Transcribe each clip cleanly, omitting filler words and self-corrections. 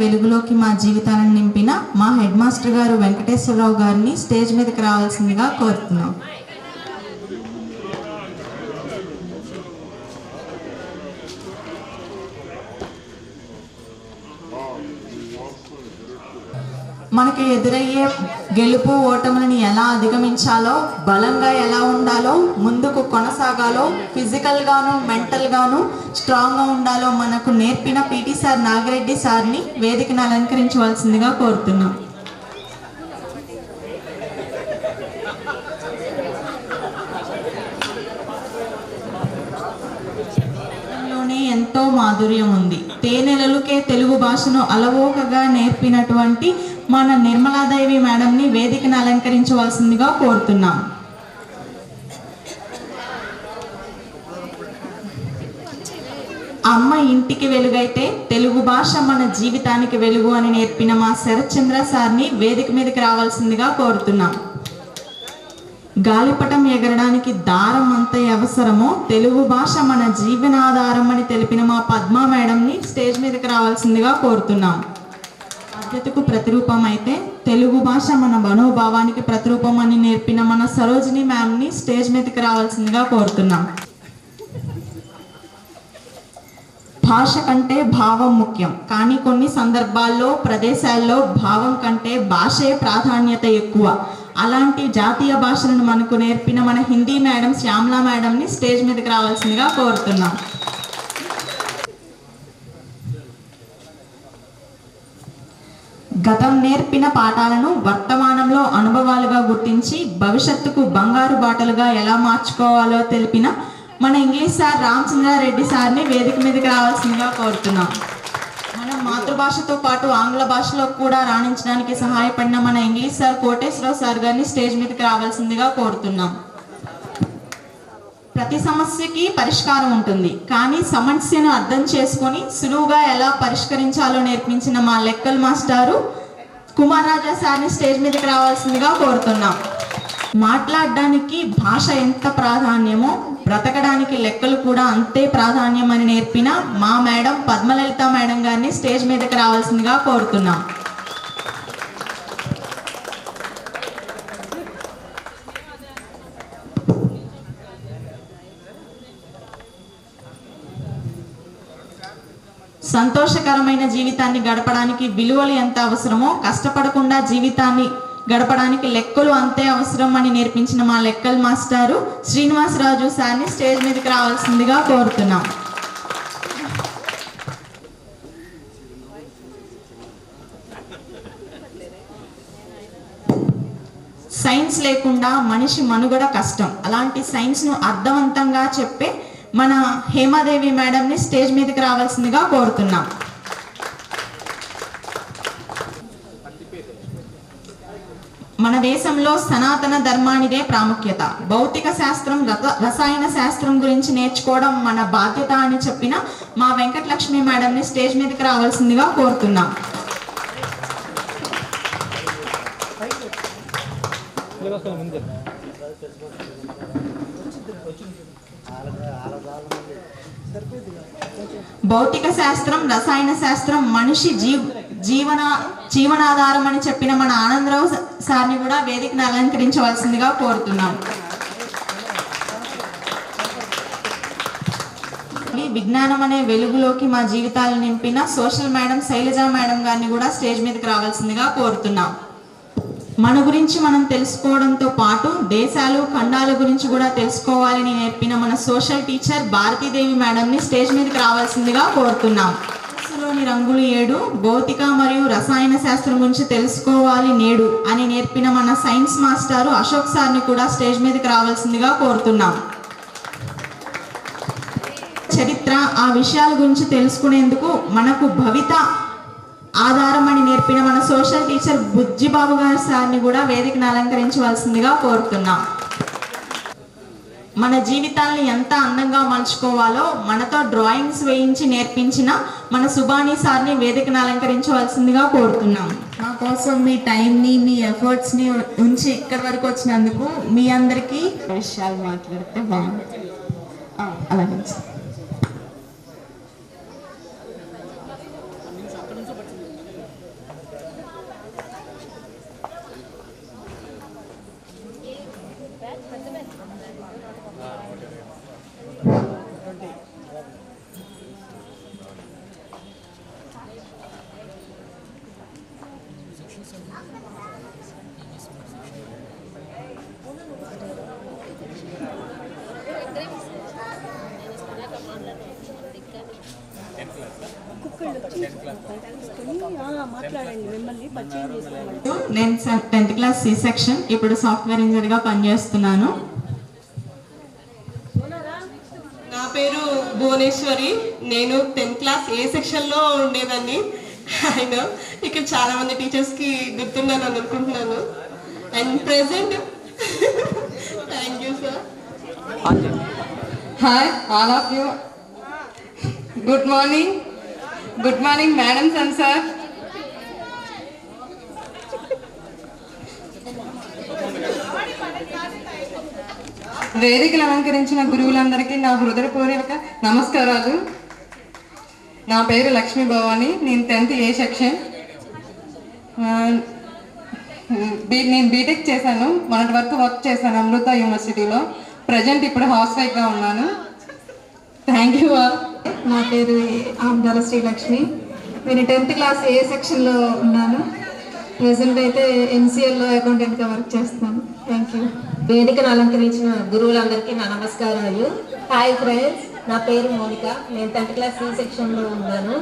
వెలుగులోకి మా జీవితాలను నింపిన మా హెడ్ మాస్టర్ గారు వెంకటేశ్వరరావు గారిని స్టేజ్ మీదకి రావాల్సిందిగా కోరుతున్నాం. మనకి ఎదురయ్యే గెలుపు ఓటములను ఎలా అధిగమించాలో, బలంగా ఎలా ఉండాలో, ముందుకు కొనసాగాలో, ఫిజికల్గాను మెంటల్గాను స్ట్రాంగ్గా ఉండాలో మనకు నేర్పిన పీటీ సార్ నాగిరెడ్డి సార్ని వేదికను అలంకరించవలసిందిగా కోరుతున్నాం. ఎంతో మాధుర్యం ఉంది. తేనెలలుకే తెలుగు భాషను అలవోకగా నేర్పినటువంటి మన నిర్మలాదేవి మేడంని వేదికను అలంకరించవలసిందిగా కోరుతున్నాం. అమ్మ ఇంటికి వెలుగైతే తెలుగు భాష మన జీవితానికి వెలుగు అని నేర్పిన మా శరత్చంద్ర సార్ని వేదిక మీదకి రావాల్సిందిగా కోరుతున్నాం. గాలిపటం ఎగరడానికి దారం అంత అవసరమో తెలుగు భాష మన జీవనాధారం అని తెలిపిన మా పద్మా మేడంని స్టేజ్ మీదకి రావాల్సిందిగా కోరుతున్నాం. బాధ్యతకు ప్రతిరూపం అయితే తెలుగు భాష మన మనోభావానికి ప్రతిరూపం అని నేర్పిన మన సరోజిని మ్యామ్ని స్టేజ్ మీదకి రావాల్సిందిగా కోరుతున్నాం. భాష కంటే భావం ముఖ్యం, కానీ కొన్ని సందర్భాల్లో ప్రదేశాల్లో భావం కంటే భాషే ప్రాధాన్యత ఎక్కువ. అలాంటి జాతీయ భాషలను మనకు నేర్పిన మన హిందీ మేడం శ్యామలా మేడంని స్టేజ్ మీదకి రావాల్సిందిగా కోరుతున్నాం. గతం నేర్పిన పాఠాలను వర్తమానంలో అనుభవాలుగా గుర్తించి భవిష్యత్తుకు బంగారు బాటలుగా ఎలా మార్చుకోవాలో తెలిపిన మన ఇంగ్లీష్ సార్ రామచంద్రారెడ్డి సార్ని వేదిక మీదకి రావాల్సిందిగా కోరుతున్నాం. మన మాతృభాషతో పాటు ఆంగ్ల భాషలో కూడా రాణించడానికి సహాయపడిన మన ఇంగ్లీష్ సార్ కోటేశ్వరరావు సార్ గారిని స్టేజ్ మీదకి రావాల్సిందిగా కోరుతున్నాం. ప్రతి సమస్యకి పరిష్కారం ఉంటుంది, కానీ సమస్యను అర్థం చేసుకొని సులువుగా ఎలా పరిష్కరించాలో నేర్పించిన మా లెక్కల మాస్టారు కుమారాజా సార్ని స్టేజ్ మీదకి రావాల్సిందిగా కోరుతున్నాం. మాట్లాడడానికి భాష ఎంత ప్రాధాన్యమో బ్రతకడానికి లెక్కలు కూడా అంతే ప్రాధాన్యం అని నేర్పిన మా మేడం పద్మలలిత మేడం గారిని స్టేజ్ మీదకి రావాల్సిందిగా కోరుతున్నాం. సంతోషకరమైన జీవితాన్ని గడపడానికి విలువలు ఎంత అవసరమో కష్టపడకుండా జీవితాన్ని గడపడానికి లెక్కలు అంతే అవసరం అని నేర్పించిన మా లెక్కల మాస్టారు శ్రీనివాసరాజు సార్ని స్టేజ్ మీదకి రావాల్సిందిగా కోరుతున్నాం. సైన్స్ లేకుండా మనిషి మనుగడ కష్టం. అలాంటి సైన్స్ను అర్థవంతంగా చెప్పే మన హేమాదేవి మేడంని స్టేజ్ మీదకి రావాల్సిందిగా కోరుతున్నాం. మన దేశంలో సనాతన ధర్మానిదే ప్రాముఖ్యత. భౌతిక శాస్త్రం, రసాయన శాస్త్రం గురించి నేర్చుకోవడం మన బాధ్యత అని చెప్పిన మా వెంకటలక్ష్మి మేడంని స్టేజ్ మీదకి రావాల్సిందిగా కోరుతున్నాం. భౌతిక శాస్త్రం, రసాయన శాస్త్రం మనిషి జీవనాధారం అని చెప్పిన మన ఆనందరావు సార్ని కూడా వేదికను అలంకరించవలసిందిగా కోరుతున్నాం. విజ్ఞానం అనే వెలుగులోకి మా జీవితాలను నింపిన సోషల్ మేడం శైలజా మేడం గారిని కూడా స్టేజ్ మీదకి రావాల్సిందిగా కోరుతున్నాం. మన గురించి మనం తెలుసుకోవడంతో పాటు దేశాలు, ఖండాల గురించి కూడా తెలుసుకోవాలని నేర్పిన మన సోషల్ టీచర్ భారతీదేవి మేడంని స్టేజ్ మీదకి రావాల్సిందిగా కోరుతున్నాం. లోని రంగులు 7 భౌతిక మరియు రసాయన శాస్త్రం గురించి తెలుసుకోవాలి నేడు అని నేర్పిన మన సైన్స్ మాస్టారు అశోక్ సార్ని కూడా స్టేజ్ మీదకి రావాల్సిందిగా కోరుతున్నాం. చరిత్ర, ఆ విషయాల గురించి తెలుసుకునేందుకు మనకు భవిత ఆధారం అని నేర్పిన మన సోషల్ టీచర్ బుజ్జిబాబు గారి సార్ని కూడా వేదికను అలంకరించవలసిందిగా కోరుతున్నాం. మన జీవితాన్ని ఎంత అందంగా మలుచుకోవాలో మనతో డ్రాయింగ్స్ వేయించి నేర్పించిన మన సుబాని సార్ని వేదికను అలంకరించవలసిందిగా కోరుతున్నాం. మా కోసం మీ టైంని, మీ ఎఫర్ట్స్ని ఉంచి ఇక్కడి వరకు వచ్చినందుకు మీ అందరికీ విషయాలు మాట్లాడితే బాగుంటుంది. అలాగే నేను 10th క్లాస్ సి సెక్షన్, ఇప్పుడు సాఫ్ట్వేర్ ఇంజనీర్గా పనిచేస్తున్నాను. నా పేరు భువనేశ్వరి. నేను 10th క్లాస్ ఏ సెక్షన్లో ఉండేదాన్ని. ఆయన ఇక్కడ చాలా మంది టీచర్స్కి గుర్తున్నాను అనుకుంటున్నాను. And present thank you sir. Hi all of you. Good morning. Good morning madams and sir. వేదికలు అలంకరించిన గురువులందరికీ నా హృదయపూర్వక నమస్కారాలు. నా పేరు లక్ష్మీ భవాని. నేను 10th ఏ సెక్షన్. నేను బీటెక్ చేశాను. మొన్నటి వరకు వర్క్ చేశాను అమృత యూనివర్సిటీలో. ప్రజెంట్ ఇప్పుడు హౌస్ వైఫ్గా ఉన్నాను. Thank you all. నా పేరు ఆమ్దాల శ్రీలక్ష్మి. నేను 10th క్లాస్ ఏ సెక్షన్లో ఉన్నాను. ప్రజెంట్ అయితే ఎన్సిఎల్లో అకౌంటెంట్గా వర్క్ చేస్తాను. Thank you. వేదికను అలంకరించిన గురువులందరికీ నా నమస్కారాలు. హాయ్ ఫ్రెండ్స్, నా పేరు మోనిక. నేను 10th క్లాస్ సి సెక్షన్లో ఉన్నాను.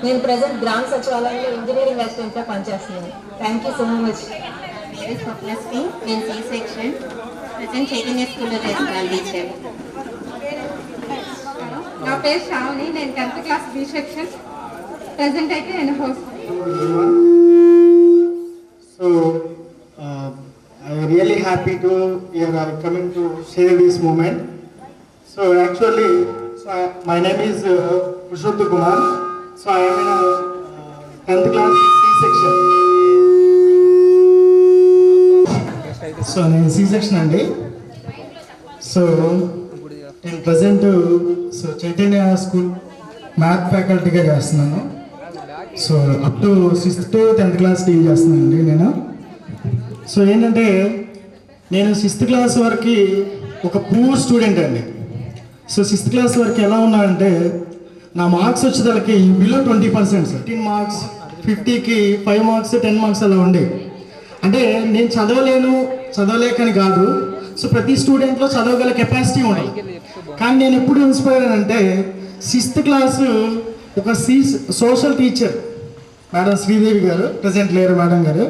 నేను ప్రజెంట్ గ్రామ సచివాలయంలో ఇంజనీరింగ్ అసిస్టెంట్గా పనిచేస్తున్నాను. Thank you so much. నేను సి సెక్షన్, ప్రజెంట్ చైతన్య స్కూల్లో చేస్తున్నాను టీచర్. నా పేరు శ్రావణి. నేను 10th class B section. Present అయితే నేను host. So I'm really happy to coming to share this moment. So actually, my name is Purushottam Kumar. So I am in a 10th class C section. So నేను C section అండి. So నేను present Chaitanya school math ఫ్యాకల్టీగా చేస్తున్నాను. So up to 6th to 10th class deal చేస్తున్నానండి నేను. So ఏంటంటే నేను 6th class వరకు ఒక పూర్ స్టూడెంట్ అండి. సో 6th క్లాస్ వరకు ఎలా ఉన్నానంటే నా మార్క్స్ వచ్చేదానికి బిలో 20%, 15 మార్క్స్, 50కి 5 మార్క్స్, 10 మార్క్స్ అలా ఉండే. అంటే నేను చదవలేకని కాదు. సో ప్రతి స్టూడెంట్లో చదవగల కెపాసిటీ ఉండాలి. కానీ నేను ఎప్పుడు ఇన్స్పైర్ అంటే 6th క్లాసు ఒక సోషల్ టీచర్ మేడం శ్రీదేవి గారు, ప్రజెంట్ లేరు మేడం గారు.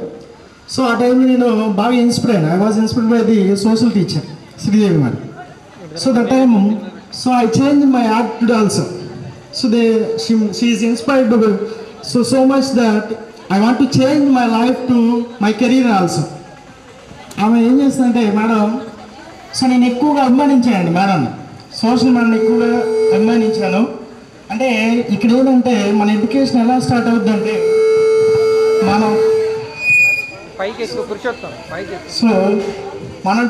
సో ఆ టైంలో నేను బాగా ఇన్స్పైర్ అయ్యాను. I was inspired by the social teacher Sridevi madam. So that time I change my attitude also. So she is inspired so much that I want to change my life to my career also. ఆమె ఏం చేస్తుందంటే madam, so నేను ఎక్కువగా అభిమానించానండి మేడంని, social madam ఎక్కువగా అభిమానించాను. అంటే ఇక్కడ ఏంటంటే మన ఎడ్యుకేషన్ ఎలా స్టార్ట్ అవుతుంది అంటే మనం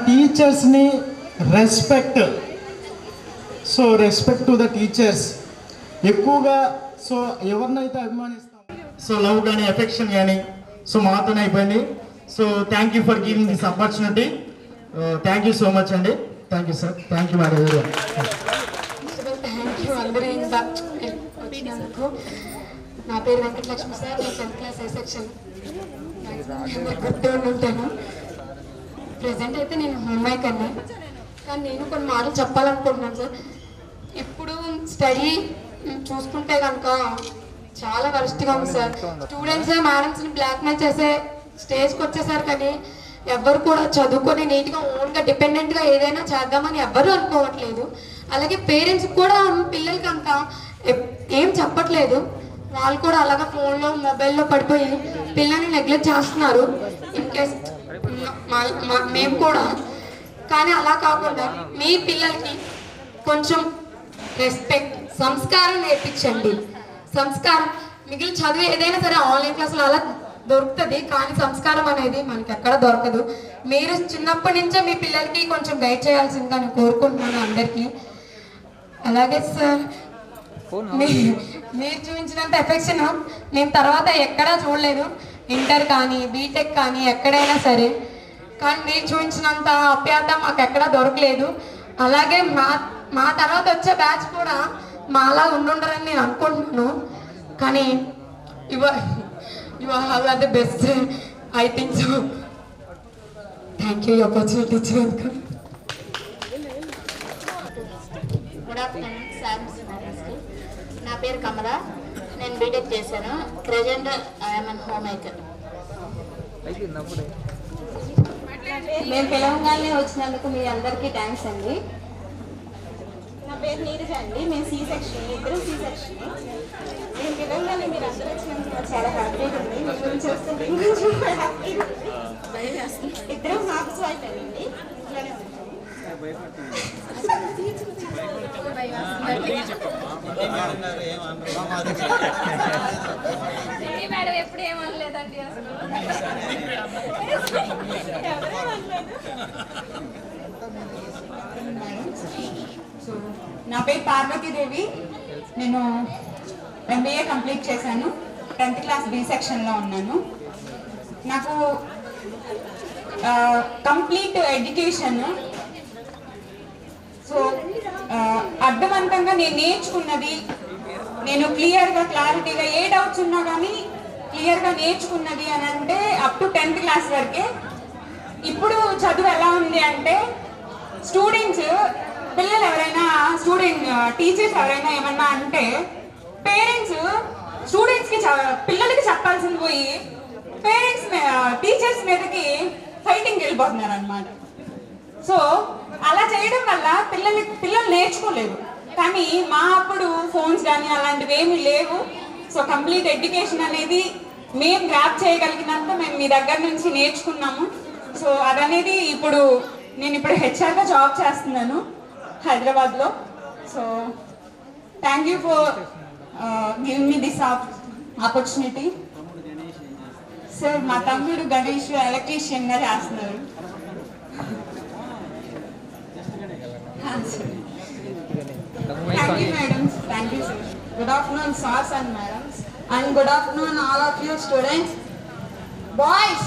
టీచర్స్ని రెస్పెక్ట్ టు ద టీచర్స్ ఎక్కువగా. సో ఎవరినైతే అభిమానిస్తాం, సో లవ్ కానీ ఎఫెక్షన్ కానీ సో మాతోనే అయిపోయింది. So thank you for giving this opportunity. Thank you so much అండి. Thank you sir. Thank you madam. Thank you అందరూ ఇంత వచ్చినందుకు. నా పేరు వెంకటలక్ష్మి సార్. నేను 10th క్లాస్ ఏ సెక్షన్. గుర్తు ఉంటాను. ప్రజెంట్ అయితే నేను హోమ్ మేకర్ని. కానీ నేను కొన్ని మాటలు చెప్పాలనుకుంటున్నాను సార్. ఇప్పుడు స్టడీ చూసుకుంటే కనుక చాలా వరస్ట్గా ఉంది సార్. స్టూడెంట్స్ మేడమ్స్ని బ్లాక్మెయిల్ చేసే స్టేజ్కి వచ్చేసారు. కానీ ఎవ్వరు కూడా చదువుకొని నీట్గా ఓన్గా డిపెండెంట్గా ఏదైనా చేద్దామని ఎవ్వరూ అనుకోవట్లేదు. అలాగే పేరెంట్స్ కూడా పిల్లలకి అంత ఏం చెప్పట్లేదు. వాళ్ళు కూడా అలాగా ఫోన్లో మొబైల్లో పడిపోయి పిల్లల్ని నెగ్లెక్ట్ చేస్తున్నారు. ఇన్ కేస్ మేము కూడా. కానీ అలా కాకుండా మీ పిల్లలకి కొంచెం రెస్పెక్ట్, సంస్కారం నేర్పించండి. సంస్కారం మిగిలిన చదువు ఏదైనా సరే ఆన్లైన్ క్లాసులు అలా దొరుకుతుంది. కానీ సంస్కారం అనేది మనకి ఎక్కడ దొరకదు. మీరు చిన్నప్పటి నుంచే మీ పిల్లలకి కొంచెం గైడ్ చేయాల్సిందిగా నేను కోరుకుంటున్నాను అందరికీ. అలాగే సార్, మీరు చూపించినంత ఎఫెక్షన్ నేను తర్వాత ఎక్కడా చూడలేదు. ఇంటర్ కానీ బీటెక్ కానీ ఎక్కడైనా సరే. కానీ మీరు చూపించినంత ఆప్యాయత మాకు ఎక్కడా దొరకలేదు. అలాగే మా తర్వాత వచ్చే బ్యాచ్ కూడా మాలా ఉండుండరని నేను అనుకుంటున్నాను. కానీ you have the best I think so. Thank you ఈ ఆపర్చునిటీ ఇచ్చినందుకు. Good afternoon sir. నా పేరు కమల. నేను బీటెక్ చేశాను. Present I'm an home maker. మేము పిలవగానే వచ్చినందుకు మీ అందరికీ థ్యాంక్స్ అండి. నా పేరు నీరజ అండి. మేము సి సెక్షన్, ఇద్దరు సి సెక్షన్. నేను పిలవగానే మీరు అందరూ వచ్చినందుకు నాకు చాలా హ్యాపీగా ఉంది. మీ గురించి వస్తుంటే ఇంకొంచెం హ్యాపీగా ఉంది. ఇద్దరు హాఫ్ వైఫ్ అండి. ఇట్లానే ఉంటాం. మేడం ఎప్పుడు ఏమనలేదండి అసలు. సో నా పేరు పార్వతీదేవి. నేను MBA కంప్లీట్ చేశాను. 10th క్లాస్ B సెక్షన్లో ఉన్నాను. నాకు కంప్లీట్ ఎడ్యుకేషన్, సో అర్థవంతంగా నేను నేర్చుకున్నది, నేను క్లారిటీగా ఏ డౌట్స్ ఉన్నా కానీ క్లియర్గా నేర్చుకున్నది అని అంటే అప్ టు 10th క్లాస్ వరకే. ఇప్పుడు చదువు ఎలా ఉంది అంటే స్టూడెంట్స్, పిల్లలు ఎవరైనా టీచర్స్ ఎవరైనా ఏమన్నా అంటే పేరెంట్స్ పిల్లలకి చెప్పాల్సింది పోయి టీచర్స్ మీదకి ఫైటింగ్ వెళ్ళిపోతున్నారు అనమాట. సో అలా చేయడం వల్ల పిల్లలు నేర్చుకోలేరు. కానీ మా అప్పుడు ఫోన్స్ కానీ అలాంటివి ఏమీ లేవు. సో కంప్లీట్ ఎడ్యుకేషన్ అనేది మేము గ్రాప్ చేయగలిగినంత మేము మీ దగ్గర నుంచి నేర్చుకున్నాము. సో అదనేది నేను ఇప్పుడు హెచ్ఆర్గా జాబ్ చేస్తున్నాను హైదరాబాద్లో. So thank you for giving me this opportunity. Sir మా తమ్ముడు గణేష్ ఎలక్ట్రీషియన్గా చేస్తున్నారు. Thank you, madams. Thank you, sir. Good afternoon, sirs and madams. And good afternoon, all of you students. Boys,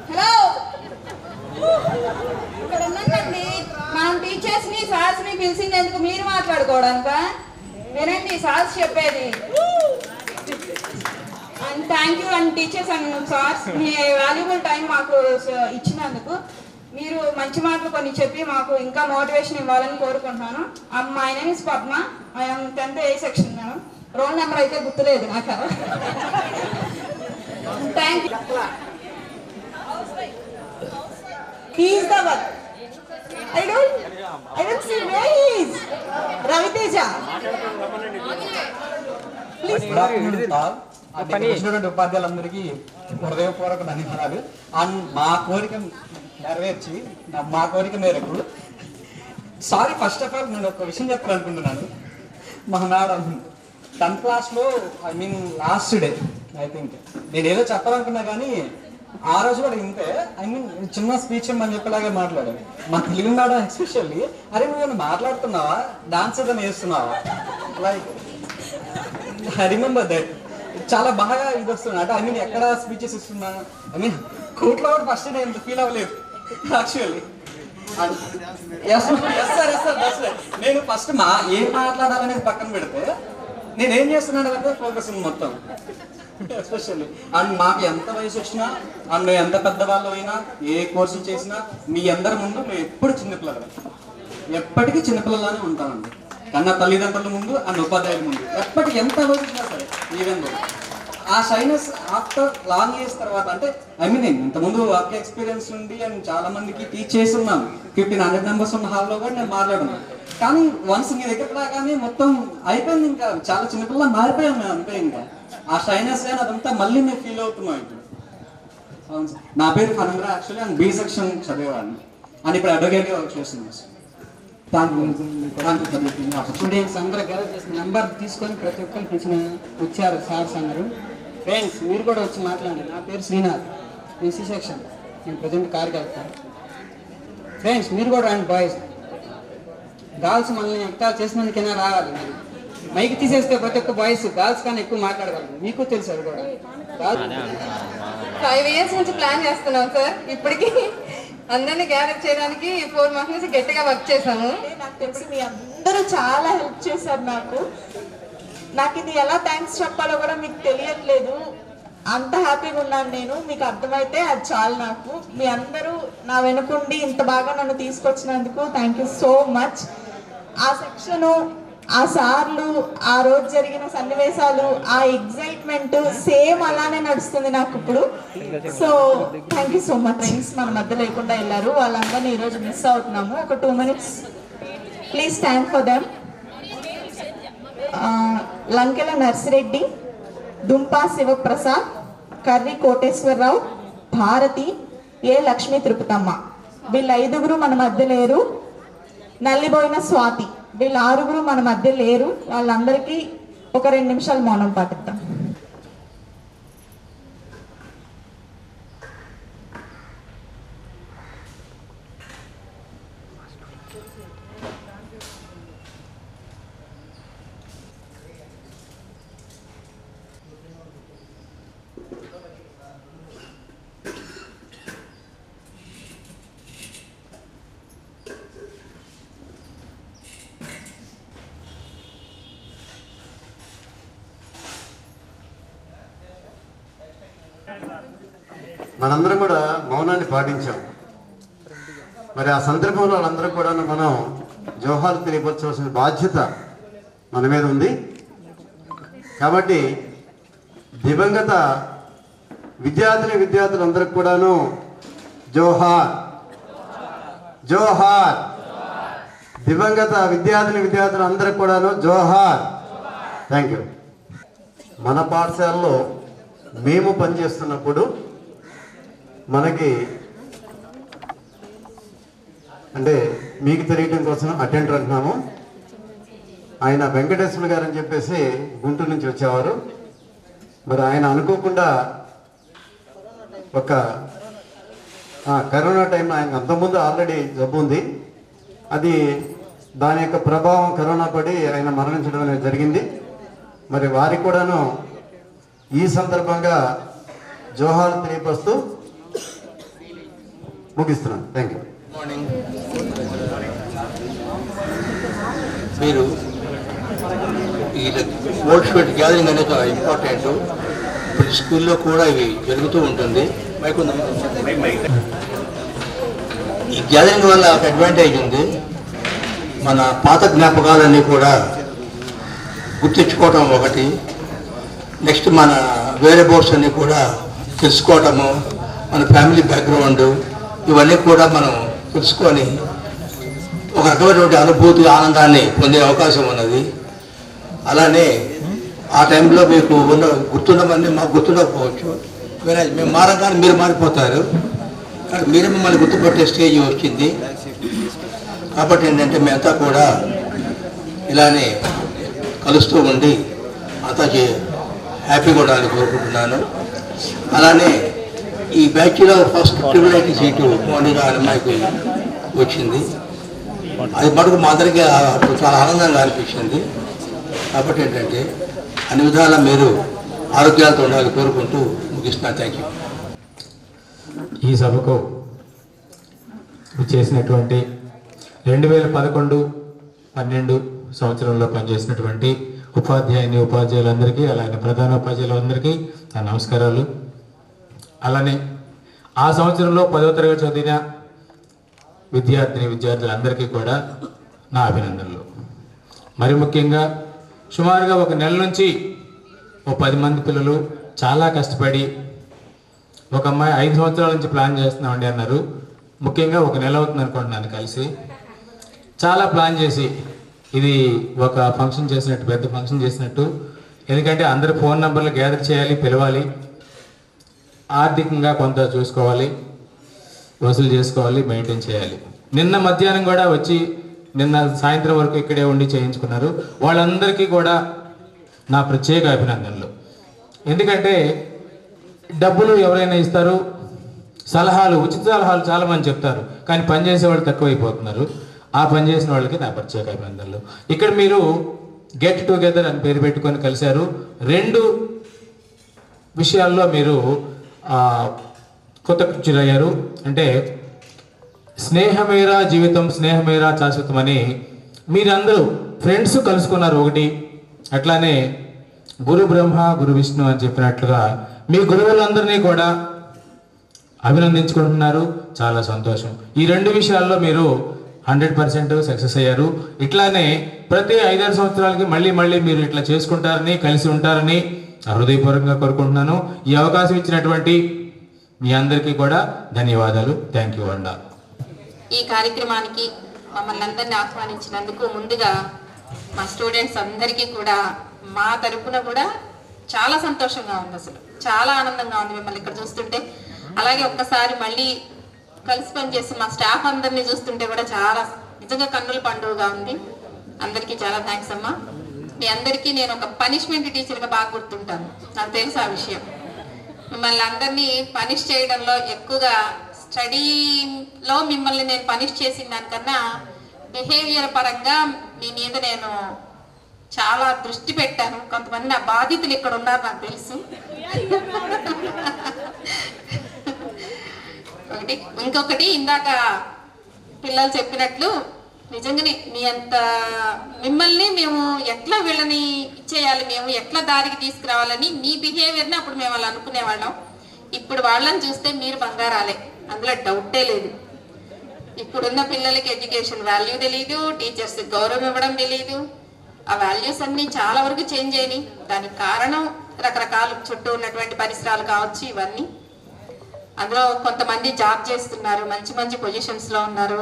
hello. ఇక్కడ ఉన్నానండి. మనం టీచర్స్ ని sirs ని పిలిచింది ఎందుకు? మీరు మాట్లాడుకోవడానికా? వినండి సార్స్ చెప్పేది. And thank you and teachers and sirs, మీ వాల్యుబుల్ టైం మాకు ఇచ్చినందుకు. మీరు మంచి మాటలు కొన్ని చెప్పి మాకు ఇంకా మోటివేషన్ ఇవ్వాలని కోరుకుంటున్నాను. My name is Padma. I'm 10th A section madam. Roll number అయితే గుర్తులేదు నాకు. Thank you. He is the one. I don't see where he is. Raviteja. ఉపాధ్యాయులందరికీ హృదయపూర్వక ధన్యవాదాలు. అండ్ మా కోరిక నెరవేర్చి మా కోరిక మేరకు సారీ ఫస్ట్ ఆఫ్ ఆల్ నేను ఒక విషయం చెప్పాలనుకుంటున్నాను. మా మేడం 10th క్లాస్లో లాస్ట్ డే ఐ థింక్ నేను ఏదో చెప్పాలనుకున్నా కానీ ఆ రోజు కూడా ఇంతే. చిన్న స్పీచ్ అని చెప్పేలాగే మాట్లాడాను. మా తెలుగు మేడం ఎస్పెషల్లీ, అరే నువ్వు మాట్లాడుతున్నావా, డాన్స్ ఏదైనా వేస్తున్నావా, లైక్ ఐ రిమెంబర్ దట్. చాలా బాగా ఇది వస్తున్నా అంటే ఎక్కడ స్పీచెస్ ఇస్తున్నా కోర్టులో కూడా ఫస్ట్ నేను ఫీల్ అవ్వలేదు యాక్చువల్లీ. నేను ఫస్ట్ ఏం మాట్లాడాలనేది పక్కన పెడితే నేనేం చేస్తున్నాను అంటే ఫోకస్ ఉంది మొత్తం ఎస్పెషల్లీ. అండ్ మాకు ఎంత వయసు వచ్చినా అండ్ ఎంత పెద్దవాళ్ళు అయినా ఏ కోర్సులు చేసినా మీ అందరి ముందు మేము ఎప్పుడు చిన్నపిల్లలు, ఎప్పటికీ చిన్నపిల్లలానే ఉంటామండి. కన్నా తల్లిదండ్రుల ముందు అండ్ ఉపాధ్యాయుల ముందు ఎప్పటికీ ఎంత వయసు వచ్చినా సరే. ఈవెన్ ఆ షైనెస్ ఆఫ్టర్ లాంగ్ ఇయర్స్ తర్వాత అంటే ఇంతకుముందు వర్క్ ఎక్స్పీరియన్స్ నుండి అండ్ చాలా మందికి టీచ్ చేస్తున్నాను. 1500 మెంబర్స్ ఉన్న హాల్లో కూడా నేను మాట్లాడున్నాను. కానీ వన్స్ మీ దగ్గర రాగానే మొత్తం అయిపోయింది. ఇంకా చాలా చిన్నపిల్ల మారిపోయాం మేము అంతే. ఇంకా ఆ షైనెస్ కానీ అదంతా మళ్ళీ మేము ఫీల్ అవుతున్నాం ఇప్పుడు. అవును సార్. నా పేరు Phanindra actually and B section చదివేవాడిని అండ్ ఇప్పుడు అడ్వకేట్గా వర్క్ చేస్తున్నాను సార్. స్టూడెంట్స్ అందరూ గ్యాదర్ చేసిన నెంబర్ తీసుకొని ప్రతి ఒక్కరికి ఇచ్చిన వచ్చారు సార్స్ అన్నారు. ఫ్రెండ్స్ మీరు కూడా వచ్చి మాట్లాడండి. నా పేరు శ్రీనాథ్, నేను C సెక్షన్, నేను ప్రజెంట్ కార్కి వెళ్తాను. ఫ్రెండ్స్ మీరు కూడా రండి. బాయ్స్ గర్ల్స్ మనల్ని ఎక్కా చేసినందుకైనా రావాలి. మైక్ తీసేస్తే ప్రతి ఒక్క బాయ్స్ గర్ల్స్ కానీ ఎక్కువ మాట్లాడగలరు. మీకు తెలుసు అది కూడా. 5 years నుంచి ప్లాన్ చేస్తున్నాం సార్. ఇప్పటికీ అందరినీ గ్యాదర్ చేయడానికి 4 months నుంచి గట్టిగా వర్క్ చేశాము. నాకు తెలిసి మీ అందరూ చాలా హెల్ప్ చేశారు నాకు ఇది ఎలా థ్యాంక్స్ చెప్పాలో కూడా మీకు తెలియట్లేదు. అంత హ్యాపీగా ఉన్నాను నేను. మీకు అర్థమైతే అది చాలు నాకు. మీ అందరూ నా వెనుకుండి ఇంత బాగా నన్ను తీసుకొచ్చినందుకు థ్యాంక్ యూ సో మచ్. ఆ సెక్షను, ఆ సార్లు, ఆ రోజు జరిగిన సన్నివేశాలు, ఆ ఎగ్జైట్మెంట్ సేమ్ అలానే నడుస్తుంది నాకు ఇప్పుడు. So thank you so much. Friends మన మధ్య లేకుండా వెళ్ళారు, వాళ్ళందరినీ ఈరోజు మిస్ అవుతున్నాము. ఒక 2 minutes please stand for them. Lankela Narsireddy, Dumpa Shivaprasad, Karri Koteswararao, Bharathi, A Lakshmi Tirupatamma. వీళ్ళ 5గురు మన మధ్య లేరు. నల్లిబోయిన స్వాతి, వీళ్ళ 6గురు మన మధ్య లేరు. వాళ్ళందరికీ ఒక 2 నిమిషాలు మౌనం పాటిద్దాం. మనందరం కూడా మౌనాన్ని పాటించాం. మరి ఆ సందర్భంలో వాళ్ళందరూ కూడా మనం జోహార్లు తెలియపరచవలసిన బాధ్యత మన మీద ఉంది. కాబట్టి దివంగత విద్యార్థులందరికీ కూడాను జోహార్ జోహార్. దివంగత విద్యార్థులందరికీ కూడాను జోహార్. Thank you. మన పాఠశాలలో మేము పనిచేస్తున్నప్పుడు మనకి అంటే మీకు తెలియటం కోసం అటెండర్ అంటున్నాము. ఆయన వెంకటేశ్వర గారు అని చెప్పేసి గుంటూరు నుంచి వచ్చేవారు. మరి ఆయన అనుకోకుండా ఒక కరోనా టైంలో ఆయన అంతకుముందు ఆల్రెడీ జబ్బు ఉంది. అది దాని యొక్క ప్రభావం కరోనా పడి ఆయన మరణించడం అనేది జరిగింది. మరి వారికి కూడాను ఈ సందర్భంగా జోహార్ తెలియపరుస్తూ ముగిస్తున్నాను. Thank you. మార్నింగ్. మీరు ఈ స్పోర్ట్స్ మీట్ గ్యాదరింగ్ అనేది చాలా ఇంపార్టెంట్. ప్రతి స్కూల్లో కూడా ఇవి జరుగుతూ ఉంటుంది. ఈ గ్యాదరింగ్ వల్ల ఒక అడ్వాంటేజ్ ఉంది. మన పాత జ్ఞాపకాలన్నీ కూడా గుర్తించుకోవటం ఒకటి, నెక్స్ట్ మన వేరే బోర్డ్స్ అన్నీ కూడా తెలుసుకోవటము, మన ఫ్యామిలీ బ్యాక్గ్రౌండ్ ఇవన్నీ కూడా మనం తెలుసుకొని ఒక రకమైనటువంటి అనుభూతి, ఆనందాన్ని పొందే అవకాశం ఉన్నది. అలానే ఆ టైంలో మీకు గుర్తుండమని మాకు గుర్తుండకపోవచ్చు, మేము మారగానే మీరు మారిపోతారు. కానీ మీరే మమ్మల్ని గుర్తుపట్టే స్టేజ్ వచ్చింది. కాబట్టి ఏంటంటే మేమంతా కూడా ఇలానే కలుస్తూ ఉండి అంతా హ్యాపీగా ఉండాలని కోరుకుంటున్నాను. అలానే ఈ బ్యాచ్లో ఫస్ట్ ట్రిపుల్ సీటు మౌనిక అమ్మాయికి వచ్చింది. అది మటుకు మా అందరికీ చాలా ఆనందంగా అనిపించింది. కాబట్టి ఏంటంటే అన్ని విధాల మీరు ఆరోగ్యాలతో ఉండాలని కోరుకుంటూ ముగిస్తున్నాను. Thank you. ఈ సభకు చేసినటువంటి 2011-12 సంవత్సరంలో పనిచేసినటువంటి ఉపాధ్యాయులందరికీ, అలానే ప్రధాన ఉపాధ్యాయులందరికీ నా నమస్కారాలు. అలానే ఆ సంవత్సరంలో 10వ తరగతి చదివిన విద్యార్థులందరికీ కూడా నా అభినందనలు. మరి ముఖ్యంగా సుమారుగా ఒక నెల నుంచి 10 మంది పిల్లలు చాలా కష్టపడి, ఒక అమ్మాయి 5 సంవత్సరాల నుంచి ప్లాన్ చేస్తున్నామండి అన్నారు. ముఖ్యంగా ఒక నెల అవుతుంది అనుకుంటున్నాను కలిసి. చాలా ప్లాన్ చేసి ఇది ఒక ఫంక్షన్ చేసినట్టు, పెద్ద ఫంక్షన్ చేసినట్టు. ఎందుకంటే అందరి ఫోన్ నెంబర్లు గ్యాదర్ చేయాలి, పిలవాలి, ఆర్థికంగా కొంత చూసుకోవాలి, వసూలు చేసుకోవాలి, మెయింటైన్ చేయాలి. నిన్న మధ్యాహ్నం కూడా వచ్చి నిన్న సాయంత్రం వరకు ఇక్కడే ఉండి చేయించుకున్నారు. వాళ్ళందరికీ కూడా నా ప్రత్యేక అభినందనలు. ఎందుకంటే డబ్బులు ఎవరైనా ఇస్తారు, ఉచిత సలహాలు చాలామంది చెప్తారు, కానీ పనిచేసే వాళ్ళు తక్కువైపోతున్నారు. ఆ పనిచేసిన వాళ్ళకి నా ప్రత్యేక అభినందనలు. ఇక్కడ మీరు గెట్ టుగెదర్ అని పేరు పెట్టుకొని కలిశారు. 2 విషయాల్లో మీరు కొత్త కూర్చురయ్యారు. అంటే స్నేహమేరా జీవితం, స్నేహమేరా శాశ్వతం అని మీరందరూ ఫ్రెండ్స్ కలుసుకున్నారు ఒకటి. అట్లానే గురు బ్రహ్మ గురు విష్ణు అని చెప్పినట్లుగా మీ గురువులందరినీ కూడా అభినందించుకుంటున్నారు. చాలా సంతోషం. ఈ 2 విషయాల్లో మీరు 100% సక్సెస్ అయ్యారు. ఇట్లానే ప్రతి 5-6 సంవత్సరాలకి మళ్ళీ మీరు ఇట్లా చేసుకుంటారని, కలిసి ఉంటారని హృదయపూర్వకంగా కోరుకుంటున్నాను. ఈ అవకాశం ఇచ్చినటువంటి మీ అందరికీ కూడా ధన్యవాదాలు. థ్యాంక్ యూ అండా. ఈ కార్యక్రమానికి మమ్మల్ని అందరినీ ఆహ్వానించినందుకు ముందుగా మా స్టూడెంట్స్ అందరికీ కూడా మా తరపున కూడా చాలా సంతోషంగా ఉంది. అసలు చాలా ఆనందంగా ఉంది మిమ్మల్ని ఇక్కడ చూస్తుంటే. అలాగే ఒక్కసారి మళ్ళీ కలిసి పనిచేసి మా స్టాఫ్ అందరినీ చూస్తుంటే కూడా చాలా నిజంగా కన్నుల పండుగగా ఉంది. అందరికీ చాలా థ్యాంక్స్ అమ్మా. మీ అందరికీ నేను ఒక పనిష్మెంట్ టీచర్గా బాగా గుర్తుంటాను. నాకు తెలుసు ఆ విషయం. మిమ్మల్ని అందరినీ పనిష్ చేయడంలో ఎక్కువగా స్టడీలో మిమ్మల్ని నేను పనిష్ చేసిన దానికన్నా బిహేవియర్ పరంగా మీ మీద నేను చాలా దృష్టి పెట్టాను. కొంతమంది నా బాధితులు ఇక్కడ ఉన్నారు నాకు తెలుసు. ఇంకొకటి ఇందాక పిల్లలు చెప్పినట్లు నిజంగానే మీ అంత మిమ్మల్ని మేము ఎట్లా వీళ్ళని ఇచ్చేయాలి, మేము ఎట్లా దారికి తీసుకురావాలని మీ బిహేవియర్ని అప్పుడు మేము వాళ్ళు అనుకునేవాళ్ళం. ఇప్పుడు వాళ్ళని చూస్తే మీరు బంగారాలే, అందులో డౌటే లేదు. ఇప్పుడున్న పిల్లలకి ఎడ్యుకేషన్ వాల్యూ తెలియదు, టీచర్స్ గౌరవం ఇవ్వడం తెలియదు. ఆ వాల్యూస్ అన్నీ చాలా వరకు చేంజ్ అయినాయి. దానికి కారణం రకరకాల చుట్టూ ఉన్నటువంటి పరిసరాలు కావచ్చు, ఇవన్నీ. అందులో కొంతమంది జాబ్ చేస్తున్నారు, మంచి మంచి పొజిషన్స్లో ఉన్నారు.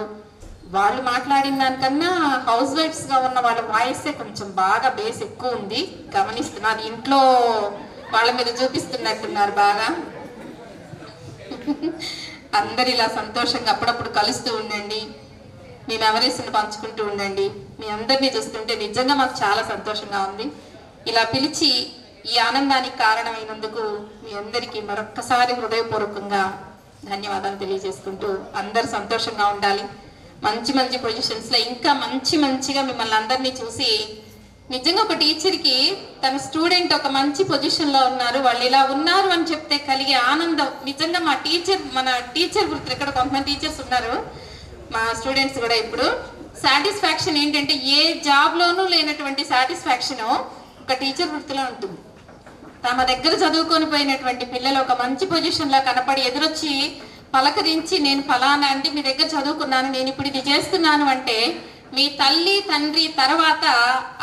వాళ్ళు మాట్లాడిన దానికన్నా హౌస్ వైఫ్స్గా ఉన్న వాళ్ళ వాయిసే కొంచెం బాగా బేస్ ఎక్కువ ఉంది. గమనిస్తున్నారు, ఇంట్లో వాళ్ళ మీద చూపిస్తున్నట్టున్నారు బాగా. అందరు ఇలా సంతోషంగా అప్పుడప్పుడు కలుస్తూ ఉండండి, మీ మెమరీస్ని పంచుకుంటూ ఉండండి. మీ అందరినీ చూస్తుంటే నిజంగా మాకు చాలా సంతోషంగా ఉంది. ఇలా పిలిచి ఈ ఆనందానికి కారణమైనందుకు మీ అందరికీ మరొక్కసారి హృదయపూర్వకంగా ధన్యవాదాలు తెలియజేసుకుంటూ అందరు సంతోషంగా ఉండాలి. మంచి మంచి పొజిషన్స్లో ఇంకా మంచిగా మిమ్మల్ని అందరినీ చూసి నిజంగా ఒక టీచర్కి తన స్టూడెంట్ ఒక మంచి పొజిషన్లో ఉన్నారు, వాళ్ళు ఇలా ఉన్నారు అని చెప్తే కలిగే ఆనందం నిజంగా మన టీచర్ వృత్తి, ఇక్కడ కొంతమంది టీచర్స్ ఉన్నారు మా స్టూడెంట్స్ కూడా. ఇప్పుడు సాటిస్ఫాక్షన్ ఏంటంటే ఏ జాబ్లోనూ లేనటువంటి సాటిస్ఫాక్షన్ ఒక టీచర్ వృత్తిలో ఉంటుంది. తమ దగ్గర చదువుకొని పోయినటువంటి పిల్లలు ఒక మంచి పొజిషన్లో కనపడి ఎదురొచ్చి పలకరించి నేను ఫలానా అంటే మీ దగ్గర చదువుకున్నాను, నేను ఇప్పుడు ఇది చేస్తున్నాను అంటే మీ తల్లి తండ్రి తర్వాత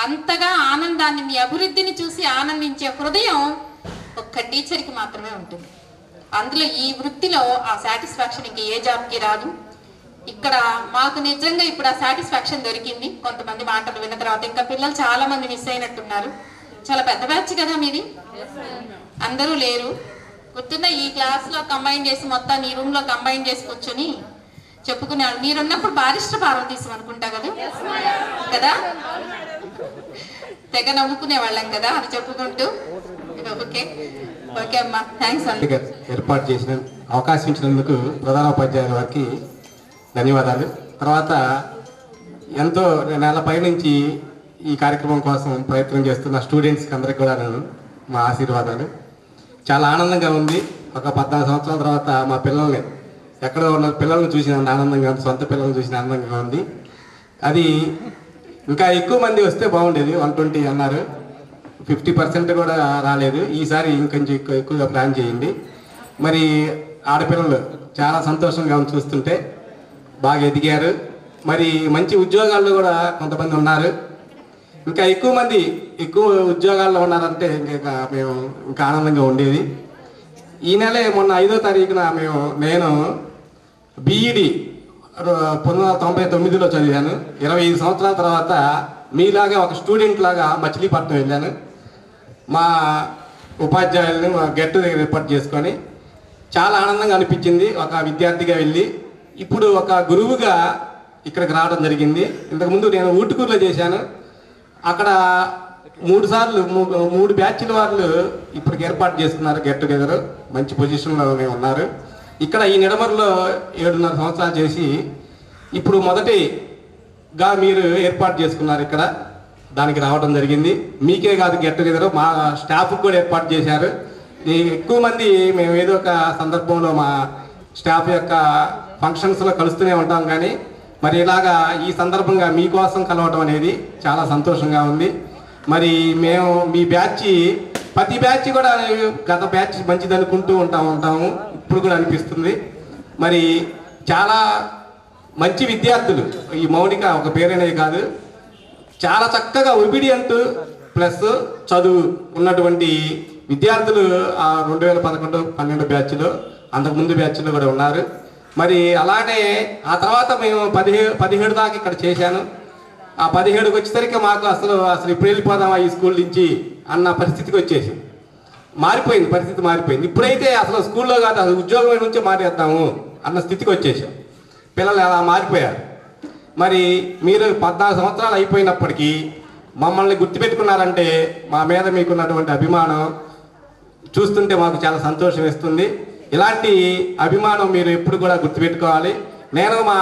అంతగా ఆనందాన్ని, మీ అభివృద్ధిని చూసి ఆనందించే హృదయం ఒక్క టీచర్కి మాత్రమే ఉంటుంది. అందులో ఈ వృత్తిలో ఆ సాటిస్ఫాక్షన్ ఇంక ఏ జాబ్కి రాదు. ఇక్కడ మాకు నిజంగా ఇప్పుడు ఆ సాటిస్ఫాక్షన్ దొరికింది. కొంతమంది మాటలు విన్న తర్వాత ఇంకా పిల్లలు చాలా మంది మిస్ అయినట్టున్నారు. చాలా పెద్ద బ్యాచ్ కదా మీది, అందరూ లేరు. గుర్తుందా ఈ క్లాస్లో కంబైన్ చేసి మొత్తం ఈ రూమ్లో కంబైన్ చేసి కూర్చొని చెప్పుకునేవాళ్ళు. మీరున్నప్పుడు బారిస్టర్ పార్వతీశం అనుకుంటా కదా, తెగ నవ్వుకునే వాళ్ళం కదా అది చెప్పుకుంటూ. ఓకే ఓకే అమ్మా, థ్యాంక్స్. ఏర్పాటు చేసిన అవకాశం ఇచ్చినందుకు ప్రధానోపాధ్యాయుల వారికి ధన్యవాదాలు. తర్వాత ఎంతో నెల పై నుంచి ఈ కార్యక్రమం కోసం ప్రయత్నం చేస్తున్న స్టూడెంట్స్కి అందరికి కూడా మా ఆశీర్వాదాలు. చాలా ఆనందంగా ఉంది. ఒక 14 సంవత్సరాల తర్వాత మా పిల్లల్ని, ఎక్కడో ఉన్న పిల్లల్ని చూసిన ఆనందంగా ఉంది, సొంత పిల్లల్ని చూసిన ఆనందంగా ఉంది. అది ఇంకా ఎక్కువ మంది వస్తే బాగుండేది. 120 అన్నారు, 50% కూడా రాలేదు. ఈసారి ఇంకొంచెం ఎక్కువగా ప్లాన్ చేయండి. మరి ఆడపిల్లలు చాలా సంతోషంగా చూస్తుంటే బాగా ఎదిగారు. మరి మంచి ఉద్యోగాల్లో కూడా కొంతమంది ఉన్నారు. ఇంకా ఎక్కువ ఉద్యోగాల్లో ఉన్నారంటే ఇంకా మేము ఇంకా ఆనందంగా ఉండేది. ఈ నెలే మొన్న 5వ తారీఖున నేను బీఈడి 1999లో చదివాను. 25 సంవత్సరాల తర్వాత మీలాగా ఒక స్టూడెంట్ లాగా మచిలీపట్నం వెళ్ళాను. మా ఉపాధ్యాయులను గెట్ టుగెదర్ ఏర్పాటు చేసుకొని చాలా ఆనందంగా అనిపించింది. ఒక విద్యార్థిగా వెళ్ళి ఇప్పుడు ఒక గురువుగా ఇక్కడికి రావడం జరిగింది. ఇంతకుముందు నేను ఊటుకూరులో చేశాను. అక్కడ 3 బ్యాచ్ల వాళ్ళు ఇప్పటికి ఏర్పాటు చేసుకున్నారు గెట్ టుగెదర్. మంచి పొజిషన్లో ఉన్నారు. ఇక్కడ ఈ నిడమరులో 7.5 సంవత్సరాలు చేసి ఇప్పుడు మొదటిగా మీరు ఏర్పాటు చేసుకున్నారు ఇక్కడ, దానికి రావడం జరిగింది. మీకే కాదు గెట్ టుగెదర్, మా స్టాఫ్కి కూడా ఏర్పాటు చేశారు. ఎక్కువ మంది మేము ఏదో ఒక సందర్భంలో మా స్టాఫ్ యొక్క ఫంక్షన్స్లో కలుస్తూనే ఉంటాం, కానీ మరి ఇలాగా ఈ సందర్భంగా మీకోసం కలవడం అనేది చాలా సంతోషంగా ఉంది. మరి మేము మీ బ్యాచ్ ప్రతి బ్యాచ్ కూడా గత బ్యాచ్ మంచిది అనుకుంటూ ఉంటాము, ఇప్పుడు కూడా అనిపిస్తుంది. మరి చాలా మంచి విద్యార్థులు, ఈ మౌనిక ఒక పేరేనేది కాదు, చాలా చక్కగా ఒబీడియంట్ ప్లస్ చదువు ఉన్నటువంటి విద్యార్థులు ఆ 2011-12 బ్యాచ్లో, అంతకుముందు బ్యాచ్లో కూడా ఉన్నారు. మరి అలానే ఆ తర్వాత మేము 17 దాకా ఇక్కడ చేశాను. ఆ 17కి వచ్చేసరికి మాకు అసలు ఇప్పుడు వెళ్ళిపోదామా ఈ స్కూల్ నుంచి అన్న పరిస్థితికి వచ్చేసి మారిపోయింది, పరిస్థితి మారిపోయింది. ఇప్పుడైతే అసలు స్కూల్లో కాదు, అసలు ఉద్యోగం నుంచే మారేద్దాము అన్న స్థితికి వచ్చేసాం. పిల్లలు అలా మారిపోయారు. మరి మీరు 14 సంవత్సరాలు అయిపోయినప్పటికీ మమ్మల్ని గుర్తుపెట్టుకున్నారంటే మా మీద మీకున్నటువంటి అభిమానం చూస్తుంటే మాకు చాలా సంతోషం ఇస్తుంది. ఇలాంటి అభిమానం మీరు ఎప్పుడు కూడా గుర్తుపెట్టుకోవాలి. నేను మా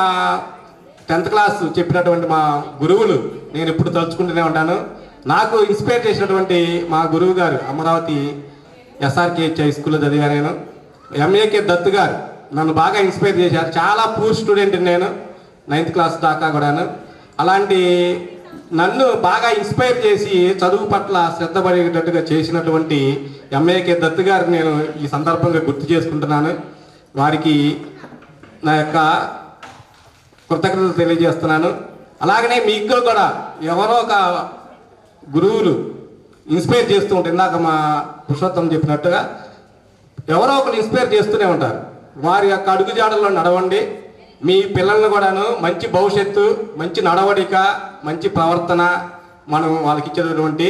10th క్లాస్ చెప్పినటువంటి మా గురువులు నేను ఎప్పుడు తలుచుకుంటూనే ఉంటాను. నాకు ఇన్స్పైర్ చేసినటువంటి మా గురువు గారు అమరావతి SRKH హై స్కూల్లో చదివా నేను. MAK దత్తు గారు నన్ను బాగా ఇన్స్పైర్ చేశారు. చాలా పూర్ స్టూడెంట్ నేను 9th క్లాస్ దాకా కూడాను. అలాంటి నన్ను బాగా ఇన్స్పైర్ చేసి చదువు పట్ల శ్రద్ధ పడేటట్టుగా చేసినటువంటి MAK దత్తు గారిని నేను ఈ సందర్భంగా గుర్తు చేసుకుంటున్నాను. వారికి నా యొక్క కృతజ్ఞతలు తెలియజేస్తున్నాను. అలాగనే మీకు కూడా ఎవరో ఒక గురువులు ఇన్స్పైర్ చేస్తూ ఉంటారు. ఇందాక మా పురుషోత్తం చెప్పినట్టుగా ఎవరో ఒకరు ఇన్స్పైర్ చేస్తూనే ఉంటారు. వారి యొక్క అడుగుజాడల్లో నడవండి. మీ పిల్లలను కూడాను మంచి భవిష్యత్తు, మంచి నడవడిక, మంచి ప్రవర్తన మనం వాళ్ళకి ఇచ్చేటటువంటి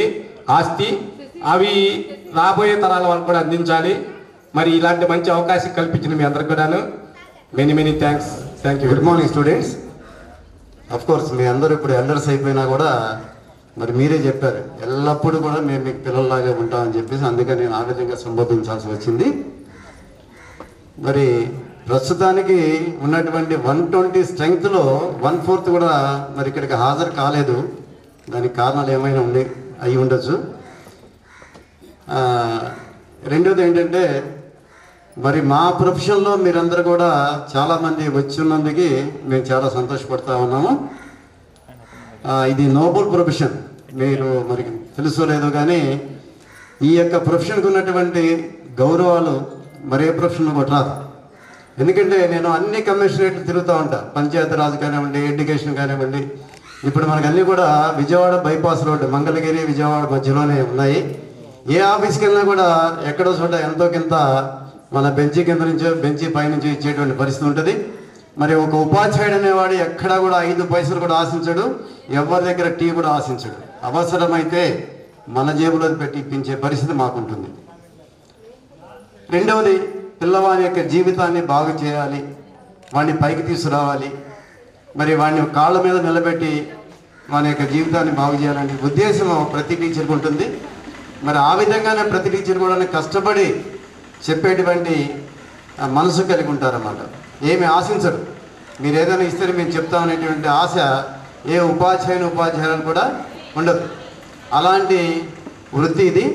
ఆస్తి, అవి రాబోయే తరాల వాళ్ళకు కూడా అందించాలి. మరి ఇలాంటి మంచి అవకాశం కల్పించిన మీ అందరికి కూడాను many thanks. Thank you. Good morning students. Of course మీ అందరూ ఇప్పుడు ఎల్డర్స్ అయిపోయినా కూడా మరి మీరే చెప్పారు ఎల్లప్పుడూ కూడా మేము మీకు పిల్లల్లాగా ఉంటామని చెప్పేసి, అందుకని నేను ఆ విధంగా సంబోధించాల్సి వచ్చింది. మరి ప్రస్తుతానికి ఉన్నటువంటి 120 స్ట్రెంగ్త్లో 1/4 కూడా మరి ఇక్కడికి హాజరు కాలేదు. దానికి కారణాలు ఏమైనా అయి ఉండొచ్చు. రెండోది ఏంటంటే మరి మా ప్రొఫెషన్లో మీరందరూ కూడా చాలామంది వచ్చి ఉన్నందుకు మేము చాలా సంతోషపడుతూ ఉన్నాము. ఇది నోబుల్ ప్రొఫెషన్, మీరు మరి తెలుసో లేదో కానీ ఈ యొక్క ప్రొఫెషన్కి ఉన్నటువంటి గౌరవాలు మరే ప్రొఫెషన్ కూడా రాదు. ఎందుకంటే నేను అన్ని కమిషనరేట్లు తిరుగుతూ ఉంటాను, పంచాయతీరాజ్ కానివ్వండి, ఎడ్యుకేషన్ కానివ్వండి. ఇప్పుడు మనకు అన్నీ కూడా విజయవాడ బైపాస్ రోడ్డు, మంగళగిరి విజయవాడ మధ్యలోనే ఉన్నాయి. ఏ ఆఫీస్కి వెళ్ళినా కూడా ఎక్కడో చోట ఎంతో కింద మన బెంచీ కింద నుంచో బెంచీ పైనుంచి ఇచ్చేటువంటి పరిస్థితి ఉంటుంది. మరి ఒక ఉపాధ్యాయుడు అనేవాడు ఎక్కడా కూడా 5 పైసలు కూడా ఆశించడు, ఎవరి దగ్గర టీ కూడా ఆశించడు. అవసరమైతే మన జేబులో పెట్టి ఇప్పించే పరిస్థితి మాకుంటుంది. రెండవది, పిల్లవాడి యొక్క జీవితాన్ని బాగు చేయాలి, వాడిని పైకి తీసుకురావాలి, మరి వాడిని కాళ్ళ మీద నిలబెట్టి వాని యొక్క జీవితాన్ని బాగు చేయాలనే ఉద్దేశం ప్రతి టీచర్కి ఉంటుంది. మరి ఆ విధంగానే ప్రతి టీచర్ కూడా కష్టపడి చెప్పేటువంటి మనసు కలిగి ఉంటారన్నమాట. ఏమి ఆశించరు, మీరు ఏదైనా ఇస్తే మేము చెప్తామనేటువంటి ఆశ ఏ ఉపాధ్యాయులు కూడా ఉండదు. అలాంటి వృత్తి ఇది.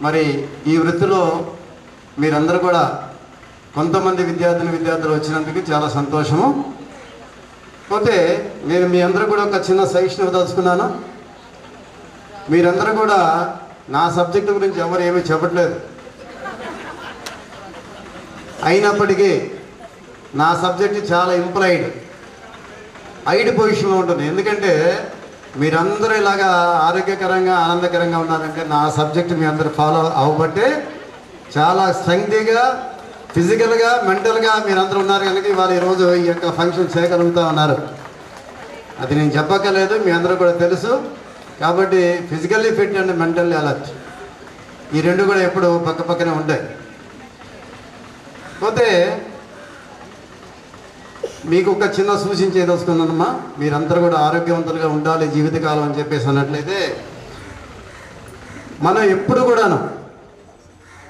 మరి ఈ వృత్తిలో మీరందరూ కూడా కొంతమంది విద్యార్థులు వచ్చినందుకు చాలా సంతోషము. పోతే నేను మీ అందరూ కూడా ఒక చిన్న సజెషన్ ఇవ్వదలుచుకున్నాను. మీరందరూ కూడా నా సబ్జెక్టు గురించి ఎవరు ఏమీ చెప్పట్లేదు, అయినప్పటికీ నా సబ్జెక్టు చాలా ఇంప్లాయిడ్ పొజిషన్లో ఉంటుంది. ఎందుకంటే మీరందరూ ఇలాగా ఆరోగ్యకరంగా ఆనందకరంగా ఉన్నారంటే నా సబ్జెక్టు మీ అందరూ ఫాలో అవ్వబట్టే చాలా స్ట్రెంగ్తీగా, ఫిజికల్గా, మెంటల్గా మీరందరూ ఉన్నారు కనుక ఇవాళ ఈరోజు ఈ యొక్క ఫంక్షన్ చేయగలుగుతూ ఉన్నారు. అది నేను చెప్పక్కర్లేదు, మీ అందరూ కూడా తెలుసు. కాబట్టి physically fit and mentally alert, ఈ రెండు కూడా ఎప్పుడు పక్క పక్కనే ఉంటాయి. పోతే మీకు ఒక చిన్న సూచించేదలుచుకున్నానమ్మా, మీరందరూ కూడా ఆరోగ్యవంతులుగా ఉండాలి జీవితకాలం అని చెప్పేసి అన్నట్లయితే, మనం ఎప్పుడు కూడాను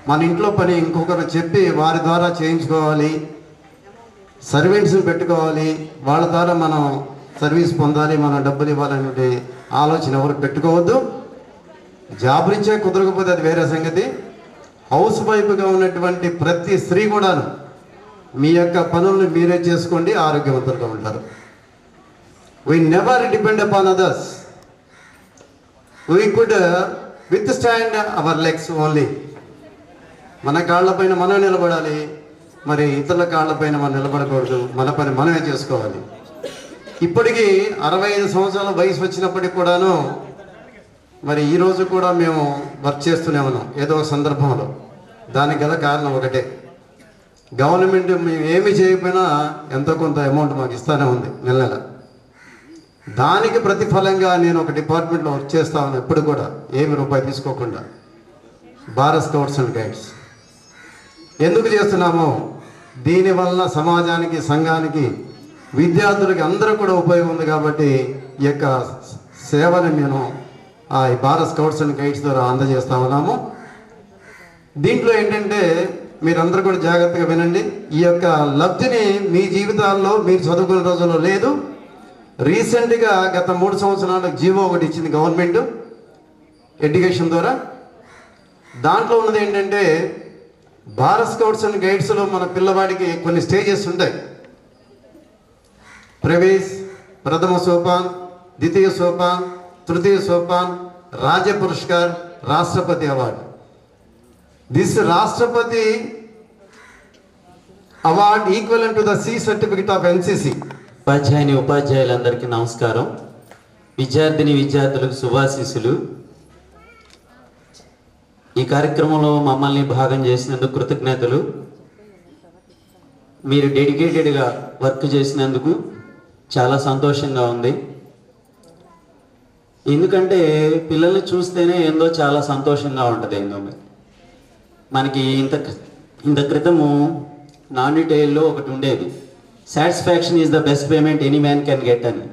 మన ఇంట్లో పని ఇంకొకరు చెప్పి వారి ద్వారా చేయించుకోవాలి, సర్వెంట్స్ని పెట్టుకోవాలి, వాళ్ళ ద్వారా మనం సర్వీస్ పొందాలి, మనం డబ్బులు ఇవ్వాలనే ఆలోచన ఎవరు పెట్టుకోవద్దు. జాబ్ రీత్యా కుదరకపోతే అది వేరే సంగతి. హౌస్ వైఫ్గా ఉన్నటువంటి ప్రతి స్త్రీ కూడాను మీ యొక్క పనులను మీరే చేసుకోండి, ఆరోగ్యవంతులుగా ఉంటారు. We never depend upon others, we could with stand our legs only. మన కాళ్ళపైన మనం నిలబడాలి, మరి ఇతరుల కాళ్ళపైన మనం నిలబడకూడదు. మన పని మనమే చేసుకోవాలి. ఇప్పటికీ 65 సంవత్సరాల వయసు వచ్చినప్పటికి కూడాను మరి ఈరోజు కూడా మేము వర్క్ చేస్తూనే ఉన్నాం ఏదో ఒక సందర్భంలో. దానికి గల కారణం ఒకటే, గవర్నమెంట్ మేము ఏమి చేయకపోయినా ఎంతో కొంత అమౌంట్ మాకు ఇస్తూనే ఉంది నెల నెల. దానికి ప్రతిఫలంగా నేను ఒక డిపార్ట్మెంట్లో వర్క్ చేస్తా ఉన్నాను ఎప్పుడు కూడా, ఏమి రూపాయి తీసుకోకుండా. భారత్ స్కౌట్స్ అండ్ గైడ్స్ ఎందుకు చేస్తున్నామో, దీనివల్ల సమాజానికి, సంఘానికి, విద్యార్థులకి అందరూ కూడా ఉపయోగం ఉంది కాబట్టి ఈ యొక్క సేవని నేను ఈ భారత్ స్కౌట్స్ అండ్ గైడ్స్ ద్వారా అందజేస్తా ఉన్నాము. దీంట్లో ఏంటంటే మీరందరూ కూడా జాగ్రత్తగా వినండి. ఈ యొక్క లబ్ధిని మీ జీవితాల్లో మీరు చదువుకునే రోజుల్లో లేదు. రీసెంట్గా గత 3 సంవత్సరాలకు జీవో ఒకటి ఇచ్చింది గవర్నమెంట్ ఎడ్యుకేషన్ ద్వారా. దాంట్లో ఉన్నది ఏంటంటే భారత్ స్కౌట్స్ అండ్ గైడ్స్లో మన పిల్లవాడికి కొన్ని స్టేజెస్ ఉంటాయి. ప్రవేశ్, ప్రథమ సోపాన్, ద్వితీయ సోపాన్, తృతీయ సోపాన్, రాజ్య పురస్కార్, రాష్ట్రపతి అవార్డు. దిస్ రాష్ట్రపతి award equal to the C certificate of NCC. ఉపాధ్యాయుని ఉపాధ్యాయులందరికీ నమస్కారం. విద్యార్థిని విద్యార్థులకు శుభాశీస్సులు. ఈ కార్యక్రమంలో మమ్మల్ని భాగం చేసినందుకు కృతజ్ఞతలు. మీరు డెడికేటెడ్గా వర్క్ చేసినందుకు చాలా సంతోషంగా ఉంది. ఎందుకంటే పిల్లల్ని చూస్తేనే ఏందో చాలా సంతోషంగా ఉంటుంది. ఏందో మనకి ఇంత క్రితము నాన్ టైల్లో ఒకటి ఉండేది, satisfaction is the best payment any man can get అని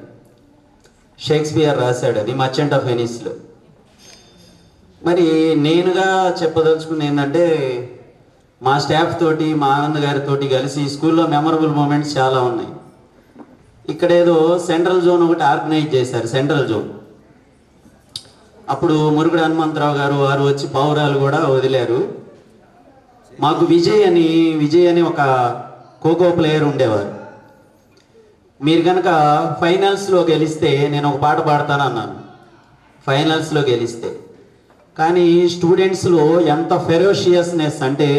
షేక్స్పియర్ రాశాడు. అది మర్చెంట్ ఆఫ్ వెనీస్లో. మరి నేనుగా చెప్పదలుచుకున్న ఏంటంటే మా స్టాఫ్ తోటి, మా ఆనంద్ గారితో కలిసి స్కూల్లో మెమరబుల్ మూమెంట్స్ చాలా ఉన్నాయి. ఇక్కడ ఏదో సెంట్రల్ జోన్ ఒకటి ఆర్గనైజ్ చేశారు, సెంట్రల్ జోన్. అప్పుడు మురుగుడు హనుమంతరావు గారు వారు వచ్చి పౌరాలు కూడా వదిలారు. మాకు విజయ్ అని ఒక ఖోఖో ప్లేయర్ ఉండేవారు. మీరు కనుక ఫైనల్స్లో గెలిస్తే నేను ఒక పాట పాడతాను అన్నాను, ఫైనల్స్లో గెలిస్తే. కానీ స్టూడెంట్స్లో ఎంత ఫెరోషియస్నెస్ అంటే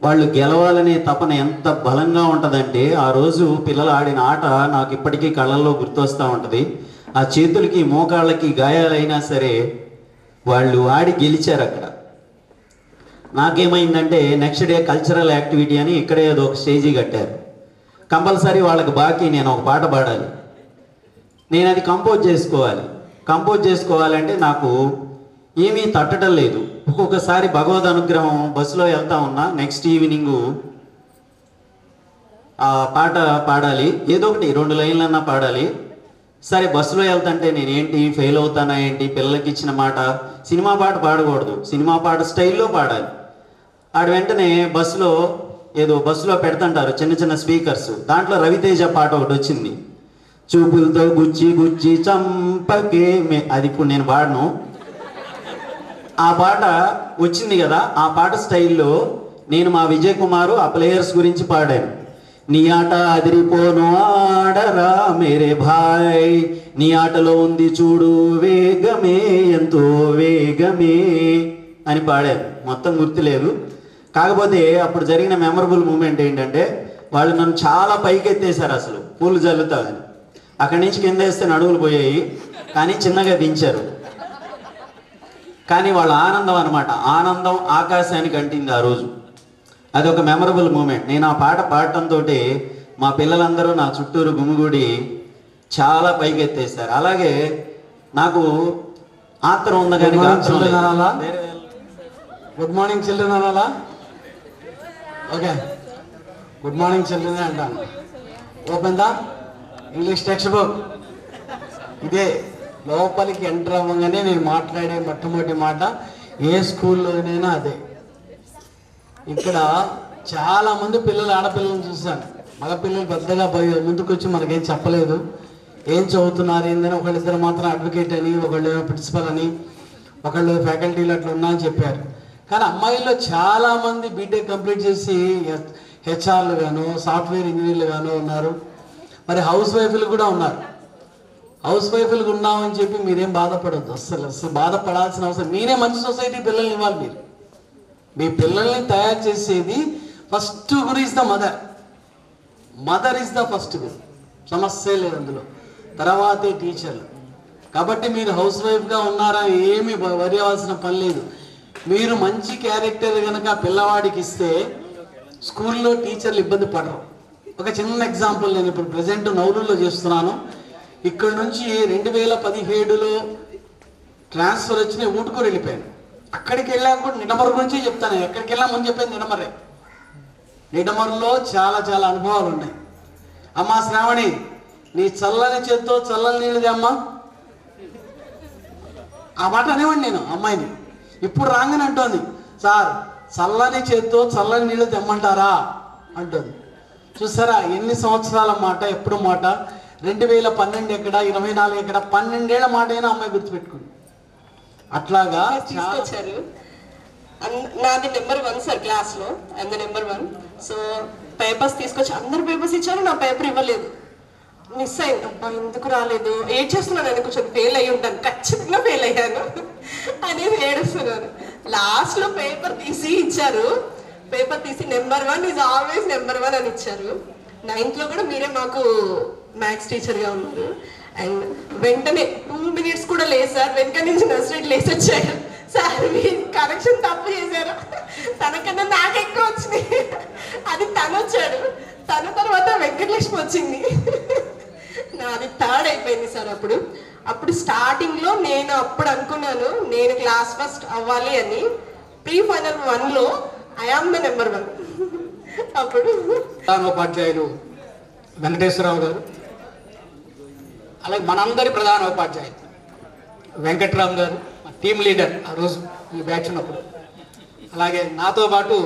వాళ్ళు గెలవాలనే తపన ఎంత బలంగా ఉంటుందంటే, ఆ రోజు పిల్లలు ఆడిన ఆట నాకు ఇప్పటికీ కళ్ళల్లో గుర్తొస్తూ ఉంటుంది. ఆ చేతులకి మోకాళ్ళకి గాయాలైనా సరే వాళ్ళు ఆడి గెలిచారు అక్కడ. నాకేమైందంటే నెక్స్ట్ డే కల్చరల్ యాక్టివిటీ అని ఇక్కడే ఏదో ఒక స్టేజీ కట్టారు. కంపల్సరీ వాళ్ళకి బాకీ నేను ఒక పాట పాడాలి. నేను అది కంపోజ్ చేసుకోవాలంటే నాకు ఏమీ తట్టడం లేదు. ఒక్కొక్కసారి భగవద్ అనుగ్రహం, బస్సులో వెళ్తా ఉన్నా నెక్స్ట్ ఈవినింగు ఆ పాట పాడాలి, ఏదో ఒకటి 2 లైన్లన్నా పాడాలి. సరే బస్సులో వెళ్తుంటే నేనేంటి ఫెయిల్ అవుతానా ఏంటి, పిల్లలకి ఇచ్చిన మాట, సినిమా పాట పాడకూడదు, సినిమా పాట స్టైల్లో పాడాలి. ఆడ వెంటనే బస్సులో పెడుతుంటారు చిన్న చిన్న స్పీకర్స్, దాంట్లో రవితేజ పాట ఒకటి వచ్చింది, చూపులతో గుచ్చి గుచ్చి చంపకే అది ఇప్పుడు నేను పాడను. ఆ పాట వచ్చింది కదా, ఆ పాట స్టైల్లో నేను మా విజయ్ కుమారు ఆ ప్లేయర్స్ గురించి పాడాను. నీ ఆట అదిరిపోను ఆడరా మేరే భాయ్, నీ ఆటలో ఉంది చూడు వేగమే ఎంతో వేగమే అని పాడాను. మొత్తం గుర్తులేదు. కాకపోతే అప్పుడు జరిగిన మెమరబుల్ మూమెంట్ ఏంటంటే వాళ్ళు నన్ను చాలా పైకెత్తేశారు, అసలు పూలు జల్లుతాదని. అక్కడి నుంచి కింద వేస్తే నడువులు పోయాయి, కానీ చిన్నగా దించారు. కానీ వాళ్ళ ఆనందం అనమాట, ఆనందం ఆకాశానికి అంటింది ఆ రోజు. అదొక మెమరబుల్ మూమెంట్. నేను ఆ పాట పాడటంతో మా పిల్లలందరూ నా చుట్టూరు గుమిగూడి చాలా పైకెత్తేస్తారు. అలాగే నాకు ఆత్రం ఉంది కానీ గుడ్ మార్నింగ్ చిల్డ్రన్ అనాలా? ఓకే, గుడ్ మార్నింగ్ చిల్డ్రన్ అంటాను. Open the English text book. ఇదే లోపలికి ఎంటర్ అవ్వగానే నేను మాట్లాడే మొట్టమొదటి మాట ఏ స్కూల్లోనైనా అదే. ఇక్కడ చాలామంది పిల్లలు, ఆడపిల్లలను చూశాను. మగపిల్లలు పెద్దగా ముందుకు వచ్చి మనకేం చెప్పలేదు, ఏం చదువుతున్నారు ఏందని. ఒకళ్ళిద్దరు మాత్రం అడ్వకేట్ అని, ఒకళ్ళు ప్రిన్సిపల్ అని, ఒకళ్ళు ఫ్యాకల్టీలు అట్లా ఉన్నా అని చెప్పారు. కానీ అమ్మాయిల్లో చాలామంది బీటెక్ కంప్లీట్ చేసి హెచ్ఆర్లు గాను, సాఫ్ట్వేర్ ఇంజనీర్లు గాను ఉన్నారు. మరి హౌస్ వైఫ్లు కూడా ఉన్నారు. హౌస్ వైఫ్లుగా ఉన్నామని చెప్పి మీరేం బాధపడద్దు, అసలు బాధపడాల్సిన అవసరం. మీరే మంచి సొసైటీ పిల్లల్ని ఇవ్వాలి. మీరు మీ పిల్లల్ని తయారు చేసేది first guru is the mother is the first guru, సమస్య లేదు అందులో. తర్వాతే టీచర్లు. కాబట్టి మీరు హౌస్ వైఫ్గా ఉన్నారా ఏమీ వరి అవ్వాల్సిన పని లేదు. మీరు మంచి క్యారెక్టర్ కనుక పిల్లవాడికి ఇస్తే స్కూల్లో టీచర్లు ఇబ్బంది పడరు. ఒక చిన్న ఎగ్జాంపుల్ నేను ఇప్పుడు ప్రజెంట్ నౌలూరులో చేస్తున్నాను. ఇక్కడ నుంచి 2017లో ట్రాన్స్ఫర్ వచ్చి నేను ఊటుకూరు వెళ్ళిపోయాను. అక్కడికి వెళ్ళాక కూడా నిడమరు గురించి చెప్తాను. ఎక్కడికి వెళ్ళా ముందు చెప్పేది నిడమరే. నిడమరులో చాలా చాలా అనుభవాలు ఉన్నాయి. అమ్మా శ్రావణి, నీ చల్లని చేత్తో చల్లని నీళ్ళది అమ్మా, ఆ మాట అనేవాడిని నేను అమ్మాయిని. ఇప్పుడు రాగానే అంటోంది, సార్ చల్లని చేత్తో చల్లని నీళ్ళు తెమ్మంటారా అంటుంది. చూసారా ఎన్ని సంవత్సరాల మాట, ఎప్పుడు మాట. 2012 ఎక్కడ, 24 ఎక్కడ, 12 ఏళ్ల మాట అయినా అమ్మాయి గుర్తుపెట్టుకుంది. అట్లాగా తీసుకొచ్చారు. నాది నెంబర్ 1 సార్ క్లాస్లో, అండ్ నెంబర్ 1. సో పేపర్స్ తీసుకొచ్చి అందరు పేపర్స్ ఇచ్చారు, నా పేపర్ ఇవ్వలేదు. మిస్ అయింది. అబ్బా ఎందుకు రాలేదు, ఏడ్ చేస్తున్నాను, నేను కొంచెం ఫెయిల్ అయ్యి ఉంటాను, ఖచ్చితంగా ఫెయిల్ అయ్యాను అనేది ఏడుస్తున్నాను. లాస్ట్లో పేపర్ తీసి ఇచ్చారు. పేపర్ తీసి నెంబర్ 1 ఈజ్ ఆల్వేస్ నెంబర్ 1 అని ఇచ్చారు. 9th లో కూడా మీరే మాకు మ్యాథ్స్ టీచర్గా ఉన్నారు. అండ్ వెంటనే 2 minutes కూడా లేదు సార్, వెనక నుంచి నర్సరీ లేసి వచ్చారు. సార్ మీరు కరెక్షన్ తప్పు చేశారు, తనకన్నా నాకు ఎక్కువ వచ్చింది అది తను వచ్చాడు. తన తర్వాత వెంకటలక్ష్మి వచ్చింది, నాది 3rd అయిపోయింది సార్. అప్పుడు స్టార్టింగ్లో నేను అప్పుడు అనుకున్నాను నేను క్లాస్ ఫస్ట్ అవ్వాలి అని. ప్రీ-ఫైనల్ 1లో ఐ ఆమ్ ద నెంబర్ 1. అప్పుడు ప్రధానోపాధ్యాయులు వెంకటేశ్వరరావు గారు, అలాగే మనందరి ప్రధాన ఉపాధ్యాయులు వెంకట్రామ్ గారు, టీమ్ లీడర్ ఆ రోజు ఈ బ్యాచ్ ఉన్నప్పుడు. అలాగే నాతో పాటు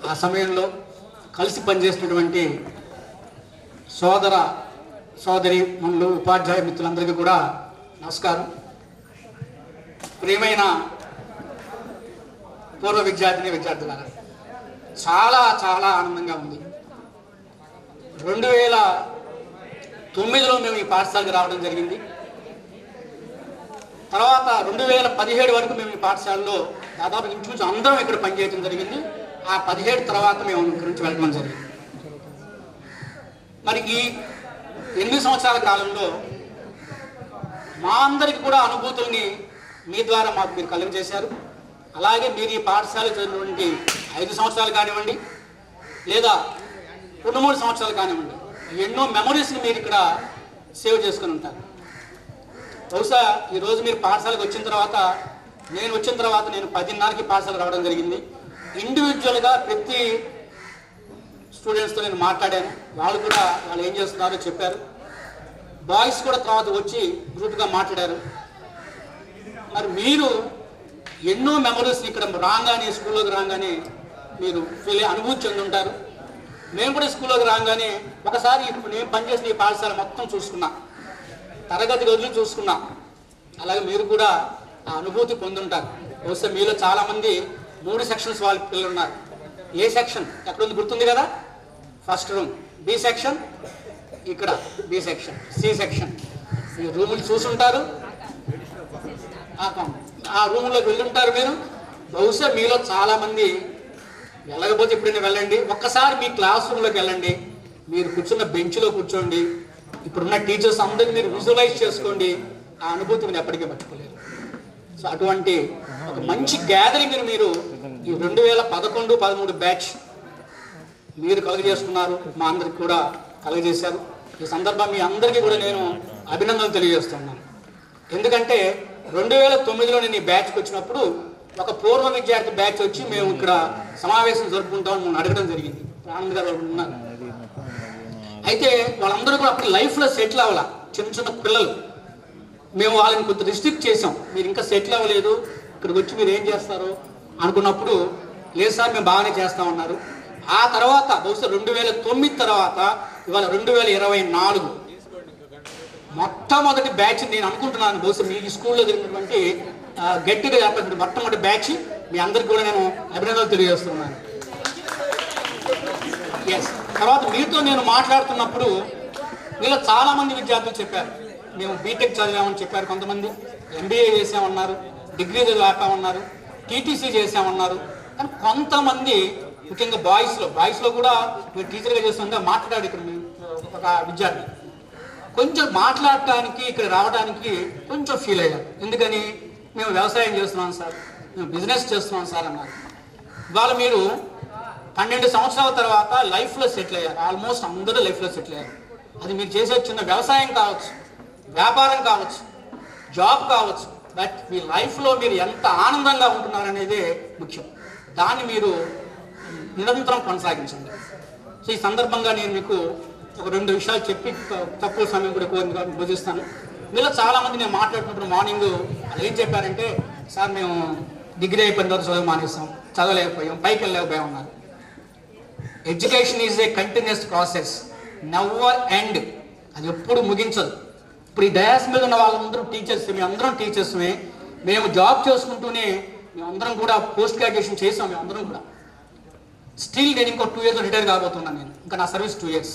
ఆ సమయంలో కలిసి పనిచేసినటువంటి సోదరి మనులు ఉపాధ్యాయ మిత్రులందరికీ కూడా నమస్కారం. ప్రియమైన పూర్వ విద్యార్థులారా, చాలా చాలా ఆనందంగా ఉంది. 2009లో మేము ఈ పాఠశాలకు రావడం జరిగింది. తర్వాత 2017 వరకు మేము ఈ పాఠశాలలో దాదాపు ఇంచుమించు అందరం ఇక్కడ పనిచేయడం జరిగింది. ఆ 17 తర్వాత మేము ఇక్కడి నుంచి వెళ్ళడం జరిగింది. మరి ఈ 8 సంవత్సరాల కాలంలో మా అందరికి కూడా అనుభూతుల్ని మీ ద్వారా మాకు మీరు కలుగజేశారు. అలాగే మీరు ఈ పాఠశాల చదివినటువంటి 5 సంవత్సరాలు కానివ్వండి, లేదా 2-3 సంవత్సరాలు కానివ్వండి, ఎన్నో మెమరీస్ని మీరు ఇక్కడ సేవ్ చేసుకుని ఉంటారు. బహుశా ఈరోజు మీరు పాఠశాలకు వచ్చిన తర్వాత, నేను 10:30కి పాఠశాలకు రావడం జరిగింది. ఇండివిజువల్గా ప్రతి స్టూడెంట్స్తో నేను మాట్లాడాను. వాళ్ళు ఏం చేస్తున్నారో చెప్పారు. బాయ్స్ కూడా తర్వాత వచ్చి గ్రూప్గా మాట్లాడారు. మరి మీరు ఎన్నో మెమరీస్ని ఇక్కడ రాగానే, స్కూల్లోకి రాగానే మీరు అనుభూతి చెందుంటారు. మేము కూడా స్కూల్లోకి రాగానే ఒకసారి ఇప్పుడు నేను పనిచేసిన ఈ పాఠశాల మొత్తం చూసుకున్నా, తరగతి గదులు చూసుకున్నా. అలాగే మీరు కూడా ఆ అనుభూతి పొందుంటారు. బహుశా మీలో చాలామంది 3 సెక్షన్స్ వాళ్ళ పిల్లలు ఉన్నారు. ఏ సెక్షన్ ఎక్కడుంది గుర్తుంది కదా? First room. బి సెక్షన్ ఇక్కడ, బి సెక్షన్, సి సెక్షన్. ఈ రూములు చూసుంటారు, ఆ రూమ్లోకి వెళ్ళుంటారు మీరు. బహుశా మీలో చాలామంది వెళ్ళకపోతే ఎప్పుడైనా వెళ్ళండి, ఒక్కసారి మీ క్లాస్ రూమ్లోకి వెళ్ళండి, మీరు కూర్చున్న బెంచ్లో కూర్చోండి, ఇప్పుడున్న టీచర్స్ అందరినీ మీరు విజువలైజ్ చేసుకోండి. ఆ అనుభూతి మీరు ఎప్పటికీ మర్చిపోలేరు. సో అటువంటి ఒక మంచి గ్యాదరింగ్ మీరు ఈ 2011-13 బ్యాచ్ మీరు కలుగజేస్తున్నారు, మా అందరికి కూడా కలుగజేశారు. ఈ సందర్భం మీ అందరికీ కూడా నేను అభినందనలు తెలియజేస్తున్నాను. ఎందుకంటే 2009లో నేను ఈ బ్యాచ్కి వచ్చినప్పుడు ఒక పూర్వ విద్యార్థి బ్యాచ్ వచ్చి మేము ఇక్కడ సమావేశం జరుపుకుంటామని నేను అడగడం జరిగింది. ఆనంద్ గారు ఉన్నారు. అయితే వాళ్ళందరూ కూడా అప్పుడు లైఫ్లో సెటిల్ అవ్వాల, చిన్న పిల్లలు. మేము వాళ్ళని కొంత రిస్ట్రిక్ట్ చేసాం, మీరు ఇంకా సెటిల్ అవ్వలేదు, ఇక్కడికి వచ్చి మీరు ఏం చేస్తారు అనుకున్నప్పుడు, లేదు సార్ మేము బాగానే చేస్తామన్నారు. ఆ తర్వాత బహుశా 2009 తర్వాత ఇవాళ 2024 మొట్టమొదటి బ్యాచ్ నేను అనుకుంటున్నాను. బహుశా మీ స్కూల్లో జరిగినటువంటి గట్టిగా ఏర్పడిన మొట్టమొదటి బ్యాచ్ మీ అందరికి కూడా నేను అభినందనలు తెలియజేస్తున్నాను. ఎస్. తర్వాత మీతో నేను మాట్లాడుతున్నప్పుడు మీలో చాలామంది విద్యార్థులు చెప్పారు, మేము బీటెక్ చదివామని చెప్పారు కొంతమంది, ఎంబీఏ చేసామన్నారు, డిగ్రీ చదివామన్నారు, టీటీసీ చేసామన్నారు. కానీ కొంతమంది ముఖ్యంగా బాయ్స్లో కూడా మీరు టీచర్గా చేస్తుంటే మాట్లాడారు ఇక్కడ ఒక విద్యార్థి కొంచెం మాట్లాడటానికి ఇక్కడ రావడానికి కొంచెం ఫీల్ అయ్యారు. ఎందుకని మేము వ్యవసాయం చేస్తున్నాం సార్, మేము బిజినెస్ చేస్తున్నాం సార్ అన్నారు. ఇవాళ మీరు 12 సంవత్సరాల తర్వాత లైఫ్లో సెటిల్ అయ్యారు. ఆల్మోస్ట్ అందరూ లైఫ్లో సెటిల్ అయ్యారు. అది మీరు చేసే చిన్న వ్యవసాయం కావచ్చు, వ్యాపారం కావచ్చు, జాబ్ కావచ్చు, బట్ మీ లైఫ్లో మీరు ఎంత ఆనందంగా ఉంటున్నారనేదే ముఖ్యం. దాన్ని మీరు నిరంతరం కొనసాగించండి. సో ఈ సందర్భంగా నేను మీకు ఒక 2 విషయాలు చెప్పి తక్కువ సమయం కూడా కోరిక భుజిస్తాను. మీలో చాలామంది నేను మాట్లాడుతున్నప్పుడు మార్నింగ్ వాళ్ళు ఏం చెప్పారంటే, సార్ మేము డిగ్రీ అయిపోయిన తర్వాత చదువు మానేస్తాం, చదవలేకపోయాం, పైకి వెళ్ళలేకపోయాం ఉన్నారు. Education is a continuous process, never end. అది ఎప్పుడు ముగించదు. ఇప్పుడు ఈ డయాస్ మీద ఉన్న వాళ్ళందరూ టీచర్స్, మేము అందరం టీచర్స్మే. మేము జాబ్ చేసుకుంటూనే మేమందరం కూడా పోస్ట్ గ్రాడ్యుయేషన్ చేసాం. మేమందరం కూడా స్టిల్ నేను ఇంకో 2 years రిటైర్ కాబోతున్నాను. నేను ఇంకా నా సర్వీస్ 2 years.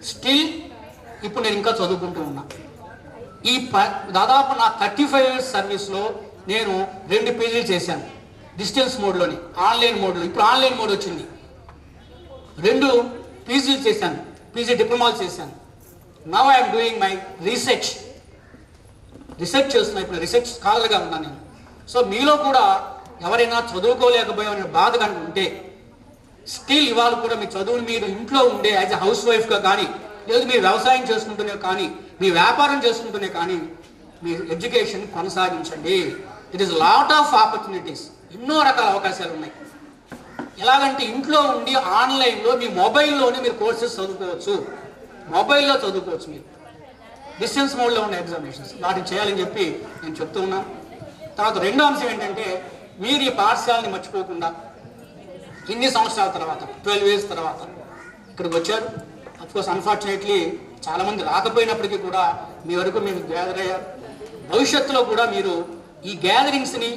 స్టిల్ ఇప్పుడు నేను ఇంకా చదువుకుంటూ ఉన్నా. ఈ దాదాపు నా 35 years సర్వీస్లో నేను 2 PGలు చేశాను, డిస్టెన్స్ మోడ్లోని, ఆన్లైన్ మోడ్లో. ఇప్పుడు ఆన్లైన్ మోడ్ వచ్చింది. 2 PGలు చేశాను, పీజీ డిప్లొమాలు చేశాను. Now I'm doing my research చేస్తున్నా. ఇప్పుడు రీసెర్చ్ స్కాలర్గా ఉన్నాను నేను. సో మీలో కూడా ఎవరైనా చదువుకోలేకపోయామనే బాధ కనుక ఉంటే, స్టిల్ ఇవాళ కూడా మీ చదువుని మీరు ఇంట్లో ఉండే యాజ్ ఎ హౌస్ వైఫ్గా కానీ, లేదు మీరు వ్యవసాయం చేసుకుంటూనే కానీ, మీ వ్యాపారం చేసుకుంటూనే కానీ మీ ఎడ్యుకేషన్ కొనసాగించండి. It is lot of opportunities. ఎన్నో రకాల అవకాశాలు ఉన్నాయి. ఎలాగంటే ఇంట్లో ఉండి ఆన్లైన్లో మీ మొబైల్లోనే మీరు కోర్సెస్ చదువుకోవచ్చు, మొబైల్లో చదువుకోవచ్చు. మీరు డిస్టెన్స్ మోడ్లో ఉన్న ఎగ్జామినేషన్స్ వాటిని చేయాలని చెప్పి నేను చెప్తూ ఉన్నాను. తర్వాత రెండో అంశం ఏంటంటే, మీరు ఈ పాఠశాలని మర్చిపోకుండా ఇన్ని సంవత్సరాల తర్వాత 12 years తర్వాత ఇక్కడికి వచ్చారు. అఫ్కోర్స్ అన్ఫార్చునేట్లీ చాలామంది రాకపోయినప్పటికీ కూడా మీ వరకు మేము గ్యాదర్ అయ్యారు. భవిష్యత్తులో కూడా మీరు ఈ గ్యాదరింగ్స్ని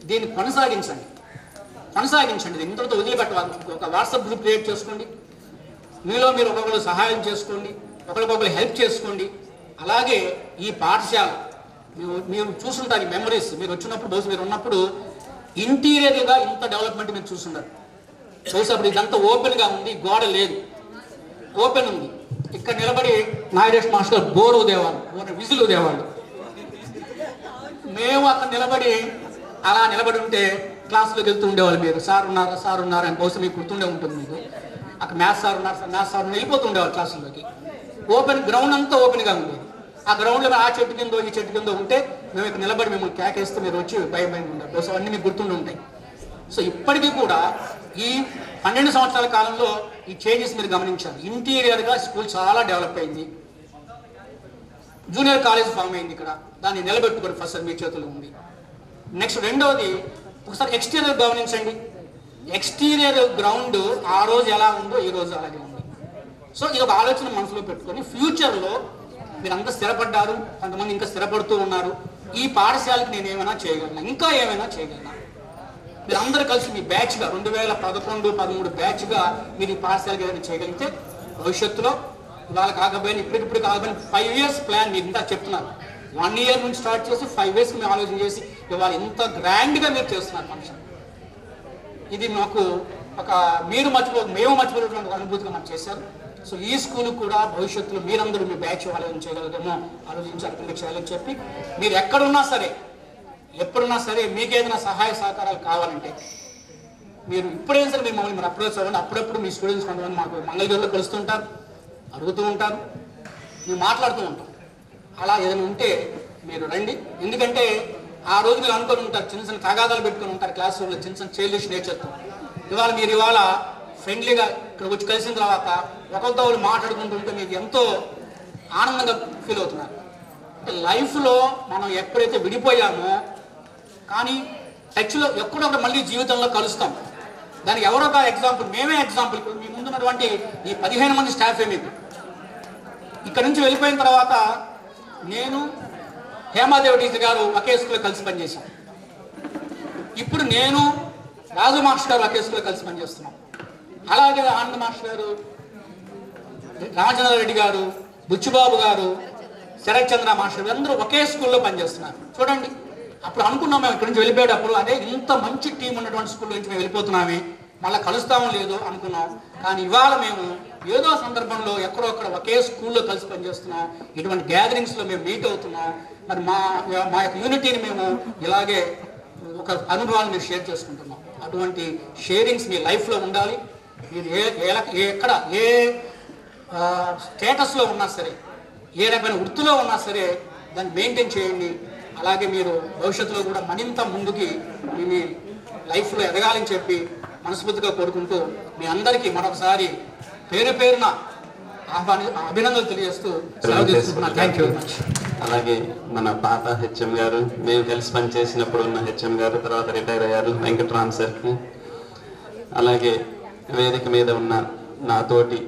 దీన్ని కొనసాగించండి. ఇంతటితో వదిలిపెట్టవాలి. ఒక వాట్సాప్ గ్రూప్ క్రియేట్ చేసుకోండి. మీలో మీరు ఒకరికొకరు సహాయం చేసుకోండి, ఒకరికొకరు హెల్ప్ చేసుకోండి. అలాగే ఈ పాఠశాల మీరు చూసుంటారు, ఈ మెమరీస్ మీరు వచ్చినప్పుడు, బహుశా మీరు ఉన్నప్పుడు ఇంటీరియర్గా ఇంత డెవలప్మెంట్ మీరు చూసుంటారు. చూసినప్పుడు ఇదంతా ఓపెన్గా ఉంది, గోడ లేదు, ఓపెన్ ఉంది. ఇక్కడ నిలబడి నాయుడేష్ మాస్టర్ బోర్ ఉదేవాళ్ళు, విజిల్ ఉదేవాళ్ళు. మేము అక్కడ అలా నిలబడి ఉంటే క్లాస్లోకి వెళ్తూ ఉండేవాళ్ళు. మీరు సార్ ఉన్నారు అని బహుశా మీకు గుర్తుండే ఉంటుంది. మీకు అక్కడ మ్యాథ్స్ సార్ ఉన్నారు వెళ్ళిపోతూ ఉండేవాళ్ళు క్లాసుల్లోకి. ఓపెన్ గ్రౌండ్ అంతా ఓపెన్గా ఉండేది. ఆ గ్రౌండ్లో ఆ చెట్టు కింద ఈ చెట్టు కింద ఉంటే మేము ఇక్కడ నిలబడి మిమ్మల్ని కేకేస్తే మీరు వచ్చి భయం ఉండరు. బహుశా అవన్నీ మీకు గుర్తుండి ఉంటాయి. సో ఇప్పటికీ కూడా ఈ 12 సంవత్సరాల కాలంలో ఈ చేంజెస్ మీరు గమనించారు. ఇంటీరియర్గా స్కూల్ చాలా డెవలప్ అయింది. జూనియర్ కాలేజ్ ఫామ్ అయింది ఇక్కడ. దాన్ని నిలబెట్టుకొని ఫస్ట్ మీ చేతుల్లో ఉంది. నెక్స్ట్ రెండవది, ఒకసారి ఎక్స్టీరియర్ గమనించండి. ఎక్స్టీరియర్ గ్రౌండ్ ఆ రోజు ఎలా ఉందో ఈ రోజు అలాగే ఉంది. సో ఇది ఒక ఆలోచన మనసులో పెట్టుకొని ఫ్యూచర్లో మీరు అంతా స్థిరపడ్డారు, కొంతమంది ఇంకా స్థిరపడుతూ ఉన్నారు. ఈ పాఠశాలకి నేను ఏమైనా చేయగలను, ఇంకా ఏమైనా చేయగలను. మీరు అందరూ కలిసి మీ బ్యాచ్గా 2011-13 బ్యాచ్గా మీరు ఈ పాఠశాలకి ఏదైనా చేయగలిగితే భవిష్యత్తులో ఇవాళ కాకపోయినా ఇప్పటికిప్పుడు కాకపోయినా 5 years ప్లాన్ మీరు ఇంత చెప్తున్నారు. 1 year నుంచి స్టార్ట్ చేసి 5 years మేము ఆలోచన చేసి ఇవాళ ఇంత గ్రాండ్గా మీరు చేస్తున్నారు ఫంక్షన్. ఇది మాకు ఒక మేము మర్చిపోయినటువంటి అనుభూతిగా మాకు చేశారు. సో ఈ స్కూల్ కూడా భవిష్యత్తులో మీరందరూ మీ బ్యాచ్ వాళ్ళని చేయగలుగుతామో ఆలోచించి అర్థంగా చేయాలని చెప్పి, మీరు ఎక్కడున్నా సరే ఎప్పుడున్నా సరే మీకు ఏదైనా సహాయ సహకారాలు కావాలంటే మీరు ఇప్పుడైనా సరే మీరు మమ్మల్ని అప్రోచ్ అవ్వండి. అప్పుడప్పుడు మీ స్టూడెంట్స్ కొంతమంది మాకు మంగళగిరిలో కలుస్తుంటారు, అడుగుతూ ఉంటారు, మేము మాట్లాడుతూ ఉంటాం. అలా ఏదైనా ఉంటే మీరు రండి. ఎందుకంటే ఆ రోజు మీరు అనుకొని ఉంటారు, చిన్న చిన్న తగాదాలు పెట్టుకొని ఉంటారు క్లాస్ రూమ్లో, చిన్న చిన్న చైల్డిష్ నేచర్తో. ఇవాళ ఫ్రెండ్లీగా ఇక్కడ వచ్చి కలిసిన తర్వాత ఒకరితో వాళ్ళు మాట్లాడుకుంటుంటే మీకు ఎంతో ఆనందంగా ఫీల్ అవుతున్నారు. లైఫ్లో మనం ఎప్పుడైతే విడిపోయామో కానీ టచ్లో ఎక్కడో ఒకటి మళ్ళీ జీవితంలో కలుస్తాం. దానికి ఎవరో ఒక ఎగ్జాంపుల్, మేమే ఎగ్జాంపుల్. ఇప్పుడు మీ ముందున్నటువంటి ఈ 15 మంది స్టాఫే మీకు. ఇక్కడ నుంచి వెళ్ళిపోయిన తర్వాత నేను హేమాదేవి టీచర్ గారు ఒకే స్కూల్లో కలిసి పనిచేశాం. ఇప్పుడు నేను రాజు మాస్టర్ గారు ఒకే స్కూల్లో కలిసి పనిచేస్తున్నాం. అలాగే ఆనంద్ మాస్టర్ గారు, రామచంద్రారెడ్డి గారు, బుచ్చిబాబు గారు, శరత్ చంద్ర మాస్టర్ అందరూ ఒకే స్కూల్లో పనిచేస్తున్నారు. చూడండి, అప్పుడు అనుకున్నాం మేము ఇక్కడి నుంచి వెళ్ళిపోయేటప్పుడు అదే ఇంత మంచి టీం ఉన్నటువంటి స్కూల్ నుంచి మేము వెళ్ళిపోతున్నామే, మళ్ళీ కలుస్తామో లేదో అనుకున్నాం. కానీ ఇవాళ మేము ఏదో సందర్భంలో ఎక్కడో అక్కడ ఒకే స్కూల్లో కలిసి పనిచేస్తున్నాం. ఇటువంటి గ్యాదరింగ్స్లో మేము మీట్ అవుతున్నాం. మరి మా యొక్క యూనిటీని మేము ఇలాగే ఒక అనుభవాన్ని మీరు షేర్ చేసుకుంటున్నాం. అటువంటి షేరింగ్స్ మీ లైఫ్లో ఉండాలి. మీరు ఎక్కడ ఏ స్టేటస్లో ఉన్నా సరే, ఏ రకమైన వృత్తిలో ఉన్నా సరే దాన్ని మెయింటైన్ చేయండి. అలాగే మీరు భవిష్యత్తులో కూడా మరింత ముందుకి మీ లైఫ్లో ఎదగాలని చెప్పి మనస్ఫూర్తిగా కోరుకుంటూ మీ అందరికీ మరొకసారి పేరు పేరున అభినందనలు తెలియజేస్తూ సెలవు తీసుకుంటున్నాను. Thank you very much. అలాగే మన పాత హెచ్ఎం గారు, మేము కలిసి పనిచేసినప్పుడు ఉన్న హెచ్ఎం గారు, తర్వాత రిటైర్ అయ్యారు వెంకటరామ్ సార్కి, అలాగే వేదిక మీద ఉన్న నాతోటి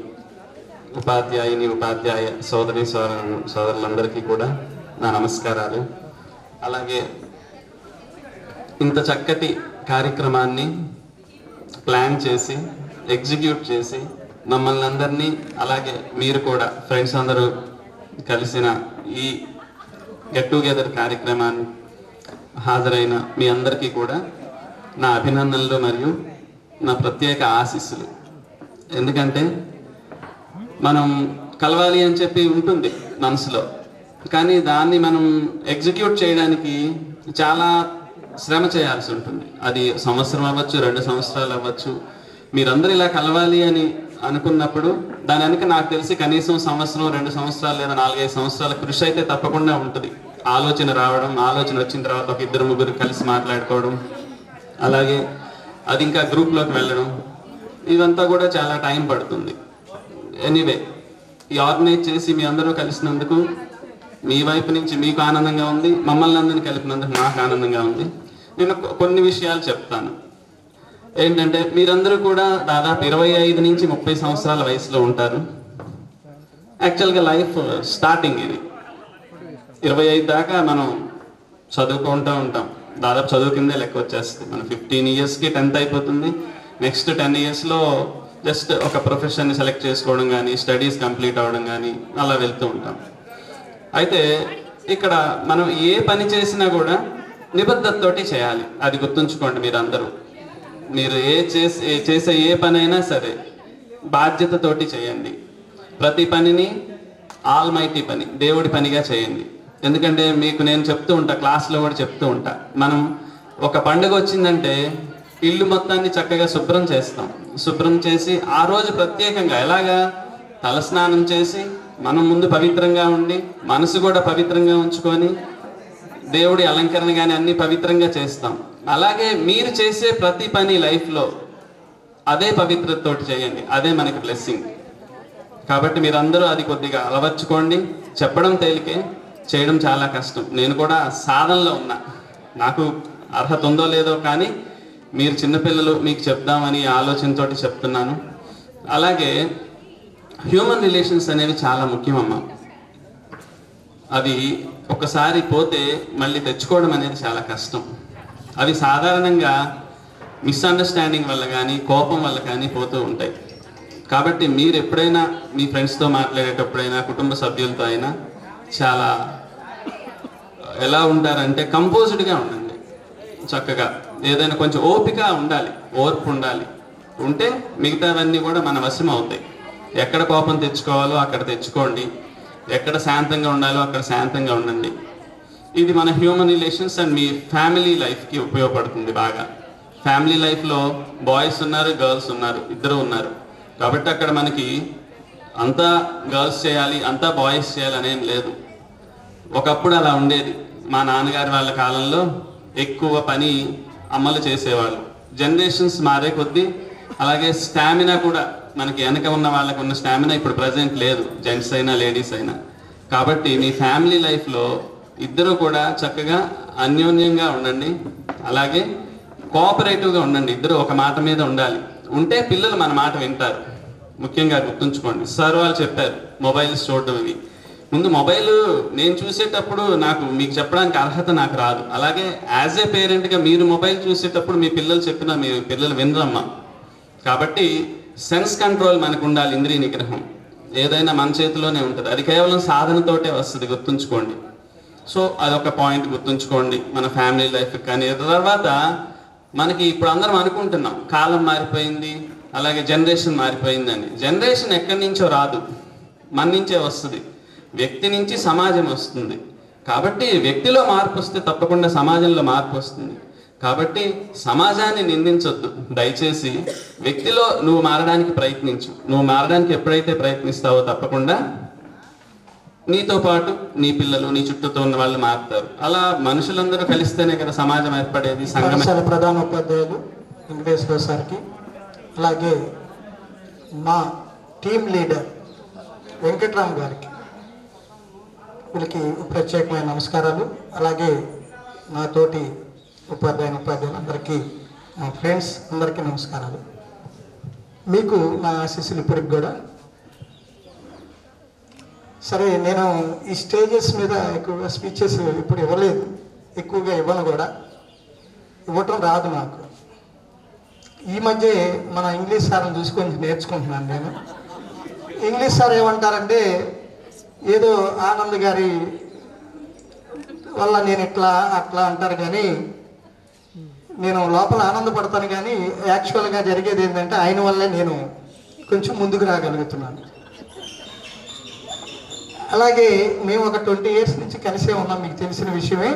ఉపాధ్యాయ సోదరులందరికీ కూడా నా నమస్కారాలు. అలాగే ఇంత చక్కటి కార్యక్రమాన్ని ప్లాన్ చేసి ఎగ్జిక్యూట్ చేసి మమ్మల్ని అందరినీ, అలాగే మీరు కూడా ఫ్రెండ్స్ అందరూ కలిసిన ఈ గెట్ టుగెదర్ కార్యక్రమాన్ని హాజరైన మీ అందరికీ కూడా నా అభినందనలు మరియు నా ప్రత్యేక ఆశీస్సులు. ఎందుకంటే మనం కలవాలి అని చెప్పి ఉంటుంది మనసులో, కానీ దాన్ని మనం ఎగ్జిక్యూట్ చేయడానికి చాలా శ్రమ చేయాల్సి ఉంటుంది. అది సంవత్సరం అవ్వచ్చు, 2 సంవత్సరాలు అవ్వచ్చు. మీరందరూ ఇలా కలవాలి అని అనుకున్నప్పుడు దాని వెనుక నాకు తెలిసి కనీసం సంవత్సరం, 2 సంవత్సరాలు లేదా 4-5 సంవత్సరాల కృషి అయితే తప్పకుండా ఉంటుంది. ఆలోచన రావడం, ఆలోచన వచ్చిన తర్వాత ఒక 2-3 కలిసి మాట్లాడుకోవడం, అలాగే అది ఇంకా గ్రూప్లోకి వెళ్ళడం, ఇదంతా కూడా చాలా టైం పడుతుంది. ఎనీవే, ఈ ఆర్గనైజ్ చేసి మీ అందరూ కలిసినందుకు మీ వైపు నుంచి మీకు ఆనందంగా ఉంది, మమ్మల్ని అందరినీ కలిపినందుకు నాకు ఆనందంగా ఉంది. నేను కొన్ని విషయాలు చెప్తాను. ఏంటంటే మీరందరూ కూడా దాదాపు 25 నుంచి 30 సంవత్సరాల వయసులో ఉంటారు. యాక్చువల్గా లైఫ్ స్టార్టింగ్ ఇది. 25 దాకా మనం చదువుకుంటూ ఉంటాం. దాదాపు చదువు కిందే లెక్క వచ్చేస్తుంది. మనం 15 ఇయర్స్కి 10th అయిపోతుంది. నెక్స్ట్ 10 ఇయర్స్లో జస్ట్ ఒక ప్రొఫెషన్ని సెలెక్ట్ చేసుకోవడం కానీ, స్టడీస్ కంప్లీట్ అవ్వడం కానీ అలా వెళ్తూ ఉంటాం. అయితే ఇక్కడ మనం ఏ పని చేసినా కూడా నిబద్ధతతోటి చేయాలి. అది గుర్తుంచుకోండి మీరందరూ. మీరు చేసే ఏ పని అయినా సరే బాధ్యతతోటి చేయండి. ప్రతి పనిని ఆల్మైటీ పని, దేవుడి పనిగా చేయండి. ఎందుకంటే మీకు నేను చెప్తూ ఉంటా, క్లాస్లో కూడా చెప్తూ ఉంటా, మనం ఒక పండుగ వచ్చిందంటే ఇల్లు మొత్తాన్ని చక్కగా శుభ్రం చేస్తాం. శుభ్రం చేసి ఆ రోజు ప్రత్యేకంగా ఎలాగా తలస్నానం చేసి మనం ముందు పవిత్రంగా ఉండి మనసు కూడా పవిత్రంగా ఉంచుకొని దేవుడి అలంకరణ కానీ అన్ని పవిత్రంగా చేస్తాం. అలాగే మీరు చేసే ప్రతి పని లైఫ్లో అదే పవిత్రతతోటి చేయండి. అదే మనకి బ్లెస్సింగ్. కాబట్టి మీరందరూ అది కొద్దిగా అలవర్చుకోండి. చెప్పడం తేలికే, చేయడం చాలా కష్టం. నేను కూడా సాధనలో ఉన్నా. నాకు అర్హత ఉందో లేదో కానీ మీరు చిన్నపిల్లలు, మీకు చెప్దామని ఆలోచనతోటి చెప్తున్నాను. అలాగే హ్యూమన్ రిలేషన్స్ అనేవి చాలా ముఖ్యమమ్మా. అవి ఒకసారి పోతే మళ్ళీ తెచ్చుకోవడం అనేది చాలా కష్టం. అవి సాధారణంగా మిస్అండర్స్టాండింగ్ వల్ల కానీ, కోపం వల్ల కానీ పోతూ ఉంటాయి. కాబట్టి మీరు ఎప్పుడైనా మీ ఫ్రెండ్స్తో మాట్లాడేటప్పుడైనా, కుటుంబ సభ్యులతో అయినా చాలా ఎలా ఉంటారంటే కంపోజ్డ్గా ఉండండి. చక్కగా ఏదైనా కొంచెం ఓపిక ఉండాలి, ఓర్పు ఉండాలి. ఉంటే మిగతావన్నీ కూడా మన వశం అవుతాయి. ఎక్కడ కోపం తెచ్చుకోవాలో అక్కడ తెచ్చుకోండి, ఎక్కడ శాంతంగా ఉండాలో అక్కడ శాంతంగా ఉండండి. ఇది మన human relations and me family లైఫ్కి ఉపయోగపడుతుంది బాగా. ఫ్యామిలీ లైఫ్లో బాయ్స్ ఉన్నారు, గర్ల్స్ ఉన్నారు, ఇద్దరు ఉన్నారు. కాబట్టి అక్కడ మనకి అంతా గర్ల్స్ చేయాలి, అంతా బాయ్స్ చేయాలి అనేం లేదు. ఒకప్పుడు అలా ఉండేది. మా నాన్నగారి వాళ్ళ కాలంలో ఎక్కువ పని అమ్మలు చేసేవాళ్ళు. జనరేషన్స్ మారే కొద్దీ అలాగే స్టామినా కూడా మనకి వెనక ఉన్న వాళ్ళకు ఉన్న స్టామినా ఇప్పుడు ప్రజెంట్ లేదు, జెంట్స్ అయినా లేడీస్ అయినా. కాబట్టి మీ ఫ్యామిలీ లైఫ్లో ఇద్దరు కూడా చక్కగా అన్యోన్యంగా ఉండండి. అలాగే కోఆపరేటివ్గా ఉండండి. ఇద్దరు ఒక మాట మీద ఉండాలి. ఉంటే పిల్లలు మన మాట వింటారు. ముఖ్యంగా గుర్తుంచుకోండి. సార్ వాళ్ళు చెప్పారు మొబైల్స్ చూడడం. ఇవి ముందు మొబైల్ నేను చూసేటప్పుడు నాకు మీకు చెప్పడానికి అర్హత నాకు రాదు. అలాగే యాజ్ ఏ పేరెంట్గా మీరు మొబైల్ చూసేటప్పుడు మీ పిల్లలు చెప్పినా మీ పిల్లలు వినరమ్మా. కాబట్టి సెన్స్ కంట్రోల్ మనకు ఉండాలి, ఇంద్రియ నిగ్రహం. ఏదైనా మన చేతిలోనే ఉంటుంది. అది కేవలం సాధనతోటే వస్తుంది, గుర్తుంచుకోండి. సో అదొక పాయింట్ గుర్తుంచుకోండి మన ఫ్యామిలీ లైఫ్ కానీ. తర్వాత మనకి ఇప్పుడు అందరం అనుకుంటున్నాం కాలం మారిపోయింది, అలాగే జనరేషన్ మారిపోయిందని. జనరేషన్ ఎక్కడి నుంచో రాదు, మన నుంచే వస్తుంది. వ్యక్తి నుంచి సమాజం వస్తుంది. కాబట్టి వ్యక్తిలో మార్పు వస్తే తప్పకుండా సమాజంలో మార్పు వస్తుంది. కాబట్టి సమాజాన్ని నిందించొద్దు దయచేసి. వ్యక్తిలో నువ్వు మారడానికి ప్రయత్నించు. నువ్వు మారడానికి ఎప్పుడైతే ప్రయత్నిస్తావో తప్పకుండా నీతో పాటు నీ పిల్లలు, నీ చుట్టూతో ఉన్న వాళ్ళు మారుతారు. అలా మనుషులందరూ కలిస్తేనే కదా సమాజం ఏర్పడేది. పాఠశాల ప్రధాన ఉపాధ్యాయులు వెంకటేశ్వర సార్కి, అలాగే మా టీమ్ లీడర్ వెంకట్రామ్ గారికి, వీళ్ళకి ప్రత్యేకమైన నమస్కారాలు. అలాగే నా తోటి ఉపాధ్యాయులందరికీ, మా ఫ్రెండ్స్ అందరికీ నమస్కారాలు. మీకు నా ఆశీస్సులు ఇప్పటికి కూడా. సరే, నేను ఈ స్టేజెస్ మీద ఎక్కువగా స్పీచెస్ ఇప్పుడు ఇవ్వలేదు, ఎక్కువగా ఇవ్వను కూడా, ఇవ్వటం రాదు నాకు. ఈ మధ్య మన ఇంగ్లీష్ సార్ని చూసి కొంచెం నేర్చుకుంటున్నాను నేను. ఇంగ్లీష్ సార్ ఏమంటారంటే, ఏదో ఆనంద్ గారి వల్ల నేను ఇట్లా అట్లా అంటారు, కానీ నేను లోపల ఆనందపడతాను. కానీ యాక్చువల్గా జరిగేది ఏంటంటే ఆయన వల్లే నేను కొంచెం ముందుకు రాగలుగుతున్నాను. అలాగే మేము ఒక 20 years నుంచి కలిసే ఉన్నాం, మీకు తెలిసిన విషయమే.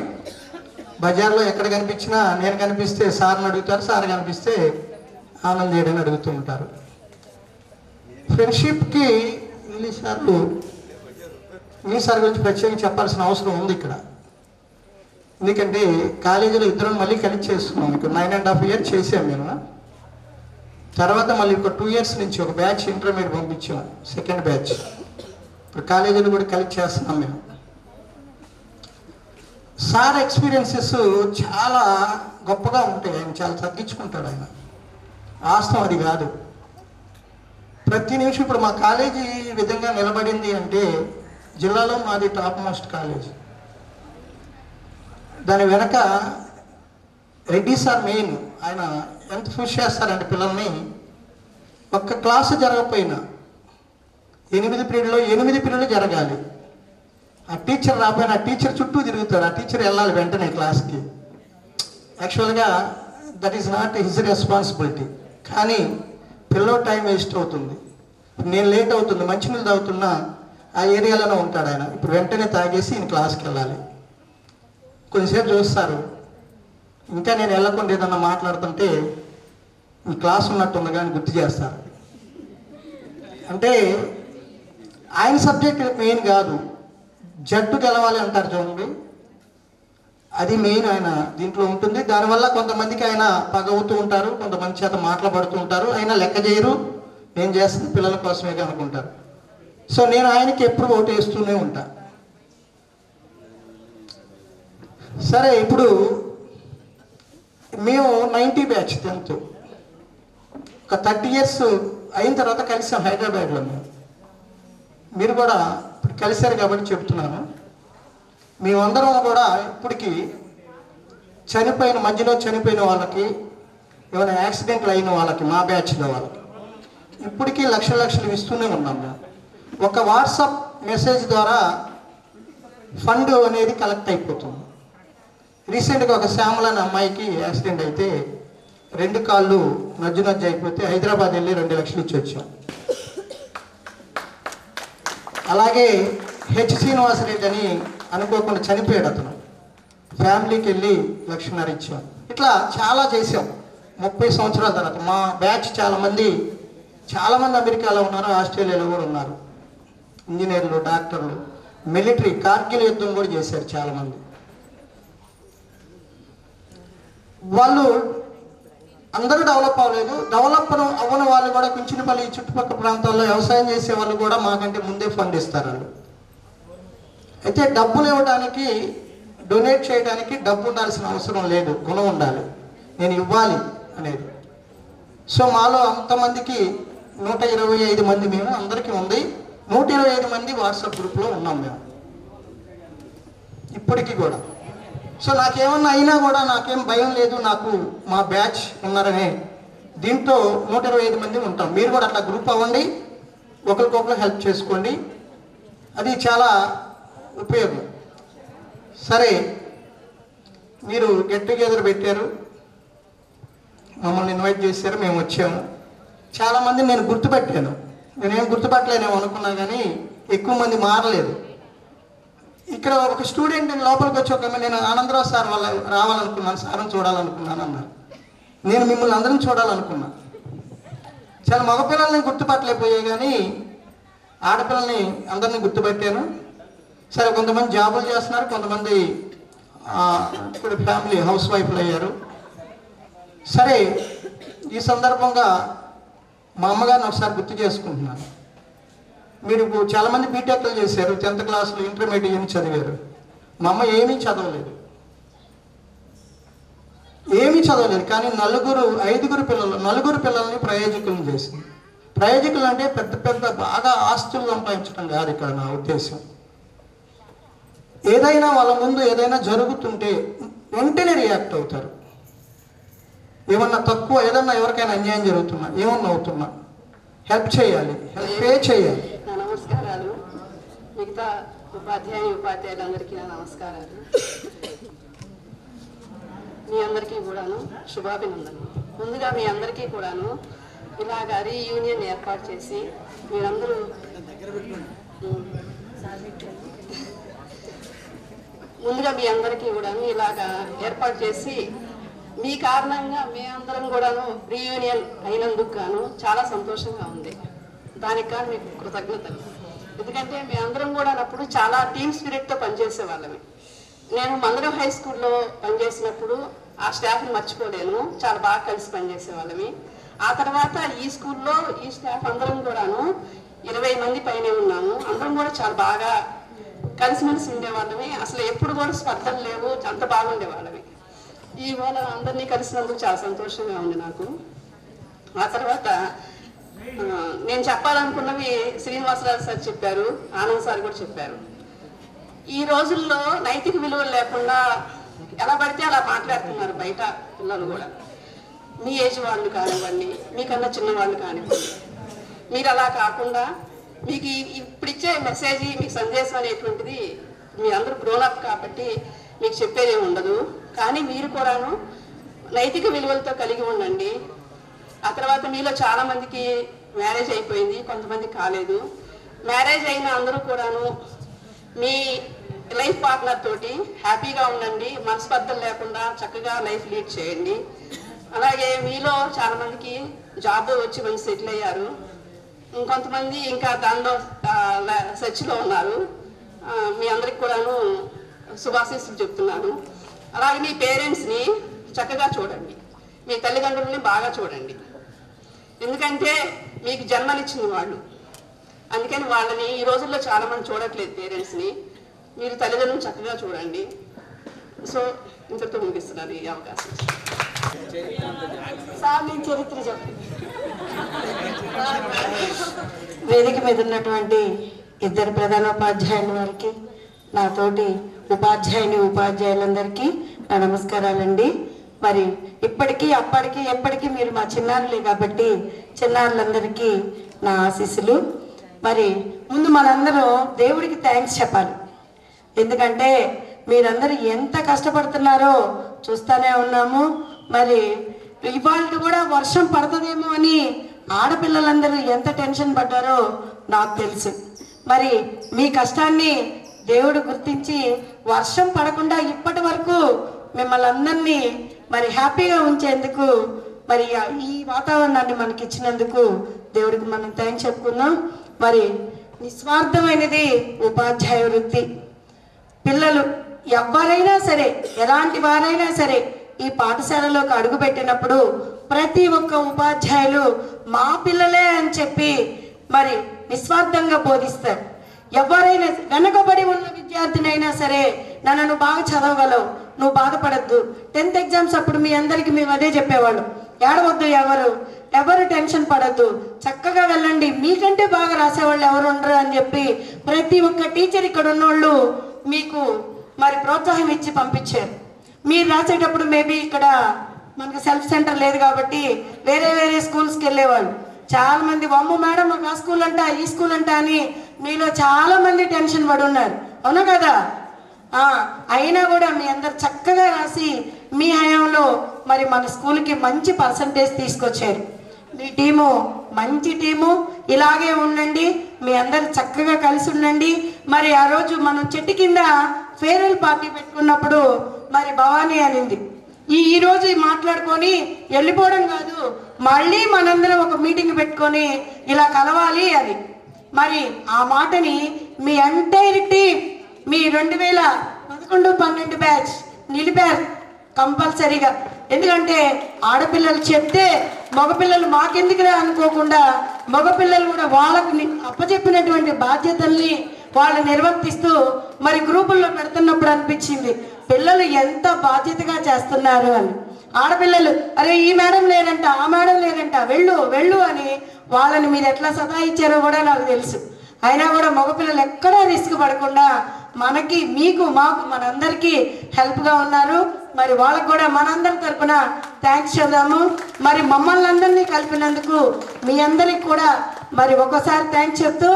బజార్లో ఎక్కడ కనిపించినా నేను కనిపిస్తే సార్ని అడుగుతారు, సార్ కనిపిస్తే ఆనంద్ చేయడని అడుగుతూ ఉంటారు. ఫ్రెండ్షిప్కి ఇంగ్లీష్ సార్ గురించి ప్రత్యేకంగా చెప్పాల్సిన అవసరం ఉంది ఇక్కడ. ఎందుకంటే కాలేజీలో ఇద్దరం మళ్ళీ కలిసి చేస్తున్నాం. ఇక్కడ 9.5 years చేసాం మేము. తర్వాత మళ్ళీ ఒక 2 years నుంచి ఒక బ్యాచ్ ఇంటర్మీడియట్ పంపించాం, సెకండ్ బ్యాచ్. ఇప్పుడు కాలేజీలో కూడా కలిసి చేస్తున్నాం మేము. సార్ ఎక్స్పీరియన్సెస్ చాలా గొప్పగా ఉంటాయి. ఆయన చాలా తగ్గించుకుంటాడు. ఆయన వాస్తవం అది కాదు. ప్రతి నిమిషం ఇప్పుడు మా కాలేజీ ఈ విధంగా నిలబడింది అంటే జిల్లాలో మాది టాప్ మోస్ట్ కాలేజీ. దాని వెనక రెడ్డి సార్ మెయిన్. ఆయన ఎంత పుష్ చేస్తారంటే పిల్లల్ని, ఒక్క క్లాసు జరగకపోయినా 8 పీరియడ్లో 8 పీరియడ్లు జరగాలి. ఆ టీచర్ రాకపోయినా ఆ టీచర్ చుట్టూ తిరుగుతాడు, ఆ టీచర్ వెళ్ళాలి వెంటనే క్లాస్కి. యాక్చువల్గా that is not his responsibility. కానీ పిల్లో టైం వేస్ట్ అవుతుంది. నేను లేట్ అవుతుంది, మంచినీళ్ళు తాగుతున్నా ఆ ఏరియాలోనే ఉంటాడు ఆయన. ఇప్పుడు వెంటనే తాగేసి ఈయన క్లాస్కి వెళ్ళాలి. కొంచెంసేపు చూస్తారు, ఇంకా నేను వెళ్ళకుండా ఏదన్నా మాట్లాడుతుంటే ఈ క్లాస్ ఉన్నట్టుంది కానీ గుర్తు చేస్తారు. అంటే ఆయన సబ్జెక్ట్ మెయిన్ కాదు, జట్టు గెలవాలి అంటారు చూడండి, అది మెయిన్ ఆయన దీంట్లో ఉంటుంది. దానివల్ల కొంతమందికి ఆయన పగవుతూ ఉంటారు, కొంతమంది చేత మాట్లాడుతూ ఉంటారు. ఆయన లెక్క చేయరు, నేను చేస్తుంది పిల్లల కోసమే అనుకుంటారు. సో నేను ఆయనకి ఎప్పుడు ఓటు వేస్తూనే ఉంటా. సరే, ఇప్పుడు మేము 90 బ్యాచ్ 10th ఒక 30 years అయిన తర్వాత కలిసాం హైదరాబాద్లో. మీరు కూడా ఇప్పుడు కలిశారు కాబట్టి చెప్తున్నాను. మేమందరం కూడా ఇప్పటికీ మధ్యలో చనిపోయిన వాళ్ళకి, ఏమైనా యాక్సిడెంట్లు అయిన వాళ్ళకి, మా బ్యాచ్లో వాళ్ళకి ఇప్పటికీ లక్షలు ఇస్తూనే ఉన్నాం. మేము ఒక వాట్సాప్ మెసేజ్ ద్వారా ఫండ్ అనేది కలెక్ట్ అయిపోతుంది. రీసెంట్గా ఒక శ్యామల అనే అమ్మాయికి యాక్సిడెంట్ అయితే 2 కాళ్ళు నజ్జు అయిపోతే హైదరాబాద్ వెళ్ళి 2 లక్షలు ఇచ్చి వచ్చాం. అలాగే హెచ్ శ్రీనివాసరెడ్డి అని అనుకోకుండా చనిపోయాడు అతను, ఫ్యామిలీకి వెళ్ళి 1.5 లక్షలు ఇచ్చాం. ఇట్లా చాలా చేసాం 30 సంవత్సరాల తర్వాత. మా బ్యాచ్ చాలామంది అమెరికాలో ఉన్నారు, ఆస్ట్రేలియాలో కూడా ఉన్నారు. ఇంజనీర్లు, డాక్టర్లు, మిలిటరీ, కార్గిల్ యుద్ధం కూడా చేశారు చాలామంది. వాళ్ళు అందరూ డెవలప్ అవ్వలేదు. డెవలప్ అవ్వని వాళ్ళు కూడా కుంచినపల్లి చుట్టుపక్కల ప్రాంతాల్లో వ్యవసాయం చేసే వాళ్ళు కూడా మాకంటే ముందే ఫండ్ ఇస్తారు వాళ్ళు. అయితే డబ్బులు ఇవ్వడానికి, డొనేట్ చేయడానికి డబ్బు ఉండాల్సిన అవసరం లేదు, గుణం ఉండాలి, నేను ఇవ్వాలి అనేది. సో మాలో అంతమందికి 125 మంది మేము, అందరికీ ఉంది. 125 మంది వాట్సాప్ గ్రూప్లో ఉన్నాం మేము ఇప్పటికీ కూడా. సో నాకేమన్నా అయినా కూడా నాకేం భయం లేదు, నాకు మా బ్యాచ్ ఉన్నారనే దీంతో 125 మంది ఉంటాం. మీరు కూడా అట్లా గ్రూప్ అవ్వండి. ఒకరికొకరు హెల్ప్ చేసుకోండి, అది చాలా ఉపయోగం. సరే, మీరు గెట్ టుగెదర్ పెట్టారు, మమ్మల్ని ఇన్వైట్ చేశారు, మేము వచ్చాము. చాలామంది నేను గుర్తుపెట్టాను, నేనేం గుర్తుపట్టలేనేమో అనుకున్నా కానీ ఎక్కువ మంది మారలేదు. ఇక్కడ ఒక స్టూడెంట్ లోపలికి వచ్చి ఒక నేను ఆనందరావు సార్ వాళ్ళ రావాలనుకున్నాను, సార్ని చూడాలనుకున్నాను అన్నారు. నేను మిమ్మల్ని అందరం చూడాలనుకున్నా. చాలా మగపిల్లల్ని గుర్తుపట్టలేకపోయాయి కానీ ఆడపిల్లల్ని అందరినీ గుర్తుపెట్టాను. సరే, కొంతమంది జాబులు చేస్తున్నారు, కొంతమంది ఇప్పుడు ఫ్యామిలీ హౌస్ వైఫ్లు అయ్యారు. సరే, ఈ సందర్భంగా మా అమ్మగారిని ఒకసారి గుర్తు చేసుకుంటున్నాను. మీరు చాలామంది బీటెక్లు చేశారు, 10th క్లాసులు ఇంటర్మీడియట్ చదివారు. మా అమ్మ ఏమీ చదవలేదు, కానీ నలుగురు పిల్లల్ని ప్రయోజకులను చేసింది. ప్రయోజకులు అంటే పెద్ద పెద్ద బాగా ఆస్తులు సంపాదించడం కాదు ఇక్కడ నా ఉద్దేశం. ఏదైనా వాళ్ళ ముందు ఏదైనా జరుగుతుంటే వెంటనే రియాక్ట్ అవుతారు. ఏమన్నా తక్కువ, ఏదన్నా ఎవరికైనా అన్యాయం జరుగుతున్నా, ఏమన్నా అవుతున్నా హెల్ప్ చేయాలి, పే చేయాలి. నమస్కారాలు. మిగతా ఉపాధ్యాయులందరికీ నా నమస్కారాలు. మీ అందరికీ కూడాను శుభాభినందనలు. ముందుగా మీ అందరికీ కూడాను ఇలాగ రీయూనియన్ ఏర్పాటు చేసి మీరందరూ ఇలాగా ఏర్పాటు చేసి మీ కారణంగా మేమందరం కూడాను రీయూనియన్ అయినందుకు గాను చాలా సంతోషంగా ఉంది. దానికి కానీ మీకు కృతజ్ఞతలు. ఎందుకంటే మేమందరం కూడా అప్పుడు చాలా టీమ్ స్పిరిట్తో పనిచేసే వాళ్ళమే. నేను మందరం హై స్కూల్లో పనిచేసినప్పుడు ఆ స్టాఫ్ని మర్చిపోలేను, చాలా బాగా కలిసి పనిచేసే వాళ్ళమి. ఆ తర్వాత ఈ స్కూల్లో ఈ స్టాఫ్ అందరం కూడాను 20 మంది పైనే ఉన్నాము. అందరం కూడా చాలా బాగా కలిసిమెలిసి ఉండేవాళ్ళమి. అసలు ఎప్పుడు కూడా స్పర్ధలు లేవు, అంత బాగుండేవాళ్ళమి. ఇవాళ అందరినీ కలిసినందుకు చాలా సంతోషంగా ఉంది నాకు. ఆ తర్వాత నేను చెప్పాలనుకున్నవి శ్రీనివాసరావు సార్ చెప్పారు, ఆనంద్ సార్ కూడా చెప్పారు. ఈ రోజుల్లో నైతిక విలువలు లేకుండా ఎలా పడితే అలా మాట్లాడుతున్నారు బయట పిల్లలు కూడా. మీ ఏజ్ వాళ్ళు కానివ్వండి, మీకన్నా చిన్నవాళ్ళు కానివ్వండి, మీరు అలా కాకుండా మీకు ఇప్పుడు ఇచ్చే మెసేజ్, మీకు సందేశం అనేటువంటిది మీ అందరూ గ్రోనప్ కాబట్టి మీకు చెప్పేది ఉండదు. కానీ మీరు కూడాను నైతిక విలువలతో కలిగి ఉండండి. ఆ తర్వాత మీలో చాలామందికి మ్యారేజ్ అయిపోయింది, కొంతమంది కాలేదు. మ్యారేజ్ అయిన అందరూ కూడాను మీ లైఫ్ పార్ట్నర్ తోటి హ్యాపీగా ఉండండి, మనస్పర్ధలు లేకుండా చక్కగా లైఫ్ లీడ్ చేయండి. అలాగే మీలో చాలామందికి జాబ్ వచ్చి మంచి సెటిల్ అయ్యారు, ఇంకొంతమంది ఇంకా దానిలో సెర్చ్లో ఉన్నారు. మీ అందరికి కూడాను శుభాశీస్సులు చెప్తున్నాను. అలాగే మీ పేరెంట్స్ని చక్కగా చూడండి, మీ తల్లిదండ్రులని బాగా చూడండి. ఎందుకంటే మీకు జన్మనిచ్చింది వాళ్ళు, అందుకని వాళ్ళని ఈ రోజుల్లో చాలామంది చూడట్లేదు పేరెంట్స్ని. మీరు తల్లిదండ్రులను చక్కగా చూడండి. సో ఇంతటితో ముగిస్తున్నాను ఈ అవకాశం. సార్ నేను చరిత్ర చెప్పండి. వేదిక మీద ఉన్నటువంటి ఇద్దరు ప్రధానోపాధ్యాయుల వారికి, నాతోటి ఉపాధ్యాయులందరికీ నా నమస్కారాలండి. మరి ఇప్పటికీ అప్పటికి ఎప్పటికీ మీరు మా చిన్నారులే కాబట్టి చిన్నారులందరికీ నా ఆశీస్సులు. మరి ముందు మనందరం దేవుడికి థ్యాంక్స్ చెప్పాలి. ఎందుకంటే మీరందరూ ఎంత కష్టపడుతున్నారో చూస్తూనే ఉన్నాము. మరి ఇవాళ కూడా వర్షం పడుతుందేమో అని ఆడపిల్లలందరూ ఎంత టెన్షన్ పడ్డారో నాకు తెలుసు. మరి మీ కష్టాన్ని దేవుడు గుర్తించి వర్షం పడకుండా ఇప్పటి వరకు మిమ్మల్ని అందరినీ మరి హ్యాపీగా ఉంచేందుకు, మరి ఈ వాతావరణాన్ని మనకి ఇచ్చినందుకు దేవుడికి మనం థ్యాంక్స్ చెప్పుకుందాం. మరి నిస్వార్థమైనది ఉపాధ్యాయ వృత్తి. పిల్లలు ఎవరైనా సరే, ఎలాంటి వారైనా సరే ఈ పాఠశాలలోకి అడుగుపెట్టినప్పుడు ప్రతి ఒక్క ఉపాధ్యాయులు మా పిల్లలే అని చెప్పి మరి నిస్వార్థంగా బోధిస్తారు. ఎవరైనా వెనకబడి ఉన్న విద్యార్థినైనా సరే, నువ్వు బాగా చదవగలవు, నువ్వు బాధపడద్దు. 10th ఎగ్జామ్స్ అప్పుడు మీ అందరికీ మేము అదే చెప్పేవాళ్ళు, ఏడవద్దు, ఎవరు టెన్షన్ పడద్దు, చక్కగా వెళ్ళండి, మీకంటే బాగా రాసేవాళ్ళు ఎవరు ఉండరు అని చెప్పి ప్రతి ఒక్క టీచర్ ఇక్కడ ఉన్నోళ్ళు మీకు మరి ప్రోత్సాహం ఇచ్చి పంపించారు. మీరు రాసేటప్పుడు మేబీ ఇక్కడ మనకు సెల్ఫ్ సెంటర్ లేదు కాబట్టి వేరే స్కూల్స్కి వెళ్ళేవాళ్ళు. చాలా మంది అమ్మ మేడం మాకు ఆ స్కూల్ అంట ఈ స్కూల్ అంట అని మీలో చాలా మంది టెన్షన్ పడి ఉన్నారు, అవునా కదా? అయినా కూడా మీ అందరు చక్కగా రాసి మీ హయాంలో మరి మన స్కూల్కి మంచి పర్సంటేజ్ తీసుకొచ్చారు. మీ టీము మంచి టీము, ఇలాగే ఉండండి, మీ అందరు చక్కగా కలిసి ఉండండి. మరి ఆ రోజు మనం చెట్టు కింద ఫేర్వెల్ పార్టీ పెట్టుకున్నప్పుడు మరి భవానీ అనింది, ఈ రోజు మాట్లాడుకొని వెళ్ళిపోవడం కాదు, మళ్ళీ మనందరం ఒక మీటింగ్ పెట్టుకొని ఇలా కలవాలి అని. మరి ఆ మాటని మీ ఎంటైర్ టీం మీ 2011-12 బ్యాచ్ నిలిపారు కంపల్సరీగా. ఎందుకంటే ఆడపిల్లలు చెప్తే మగపిల్లలు మాకెందుకురా అనుకోకుండా మగపిల్లలు కూడా వాళ్ళకి అప్పచెప్పినటువంటి బాధ్యతల్ని వాళ్ళు నిర్వర్తిస్తూ మరి గ్రూపుల్లో పెడుతున్నప్పుడు అనిపించింది పిల్లలు ఎంత బాధ్యతగా చేస్తున్నారు అని. ఆడపిల్లలు అరే ఈ మేడం లేరంట, ఆ మేడం లేరంట, వెళ్ళు వెళ్ళు అని వాళ్ళని మీరు ఎట్లా సతాయించారో కూడా నాకు తెలుసు. అయినా కూడా మగపిల్లలు ఎక్కడా రిస్క్ పడకుండా మనకి మీకు మాకు మనందరికీ హెల్ప్గా ఉన్నారు. మరి వాళ్ళకు కూడా మనందరి తరఫున థ్యాంక్స్ చెప్దాము. మరి మమ్మల్ని అందరినీ కలిపినందుకు మీ అందరికి కూడా మరి ఒకసారి థ్యాంక్స్ చెప్తూ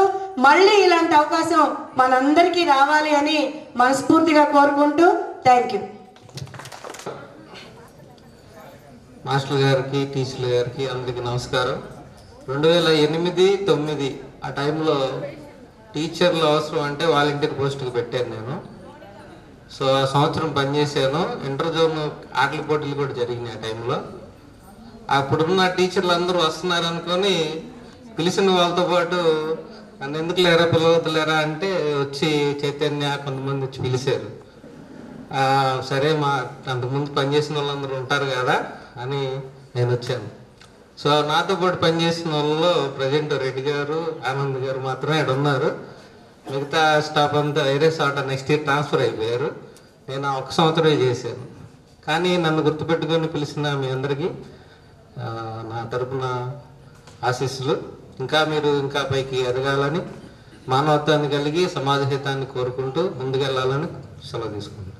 మళ్ళీ ఇలాంటి అవకాశం మనందరికీ రావాలి అని మనస్ఫూర్తిగా కోరుకుంటూ థ్యాంక్ యూ. మాస్టర్ గారికి, టీచర్ల గారికి అందరికీ నమస్కారం. 2008-9 ఆ టైంలో టీచర్లు అవసరం అంటే వాలంటీర్ పోస్టుకి పెట్టాను నేను. సో ఆ సంవత్సరం పనిచేశాను. ఇంటర్ జోన్ ఆటల పోటీలు కూడా జరిగినాయి ఆ టైంలో. అప్పుడున్న టీచర్లు అందరూ వస్తున్నారు అనుకొని పిలిచిన వాళ్ళతో పాటు నన్ను ఎందుకు లేరా పిలవద్దులేరా అంటే వచ్చి చైతన్య కొంతమంది వచ్చి పిలిచారు. సరే మా అంతకుముందు పనిచేసిన వాళ్ళందరూ ఉంటారు కదా అని నేను వచ్చాను. సో నాతో పాటు పనిచేసిన వాళ్ళలో ప్రజెంట్ రెడ్డి గారు, ఆనంద్ గారు మాత్రమే ఇక్కడ ఉన్నారు. మిగతా స్టాఫ్ అంతా వేరే చోట నెక్స్ట్ ఇయర్ ట్రాన్స్ఫర్ అయిపోయారు. నేను 1 సంవత్సరమే చేశాను. కానీ నన్ను గుర్తుపెట్టుకొని పిలిచిన మీ అందరికీ నా తరపున ఆశీస్సులు. మీరు ఇంకా పైకి ఎదగాలని, మానవత్వాన్ని కలిగి సమాజ హితాన్ని కోరుకుంటూ ముందుకెళ్ళాలని సెలవు తీసుకుంటాను.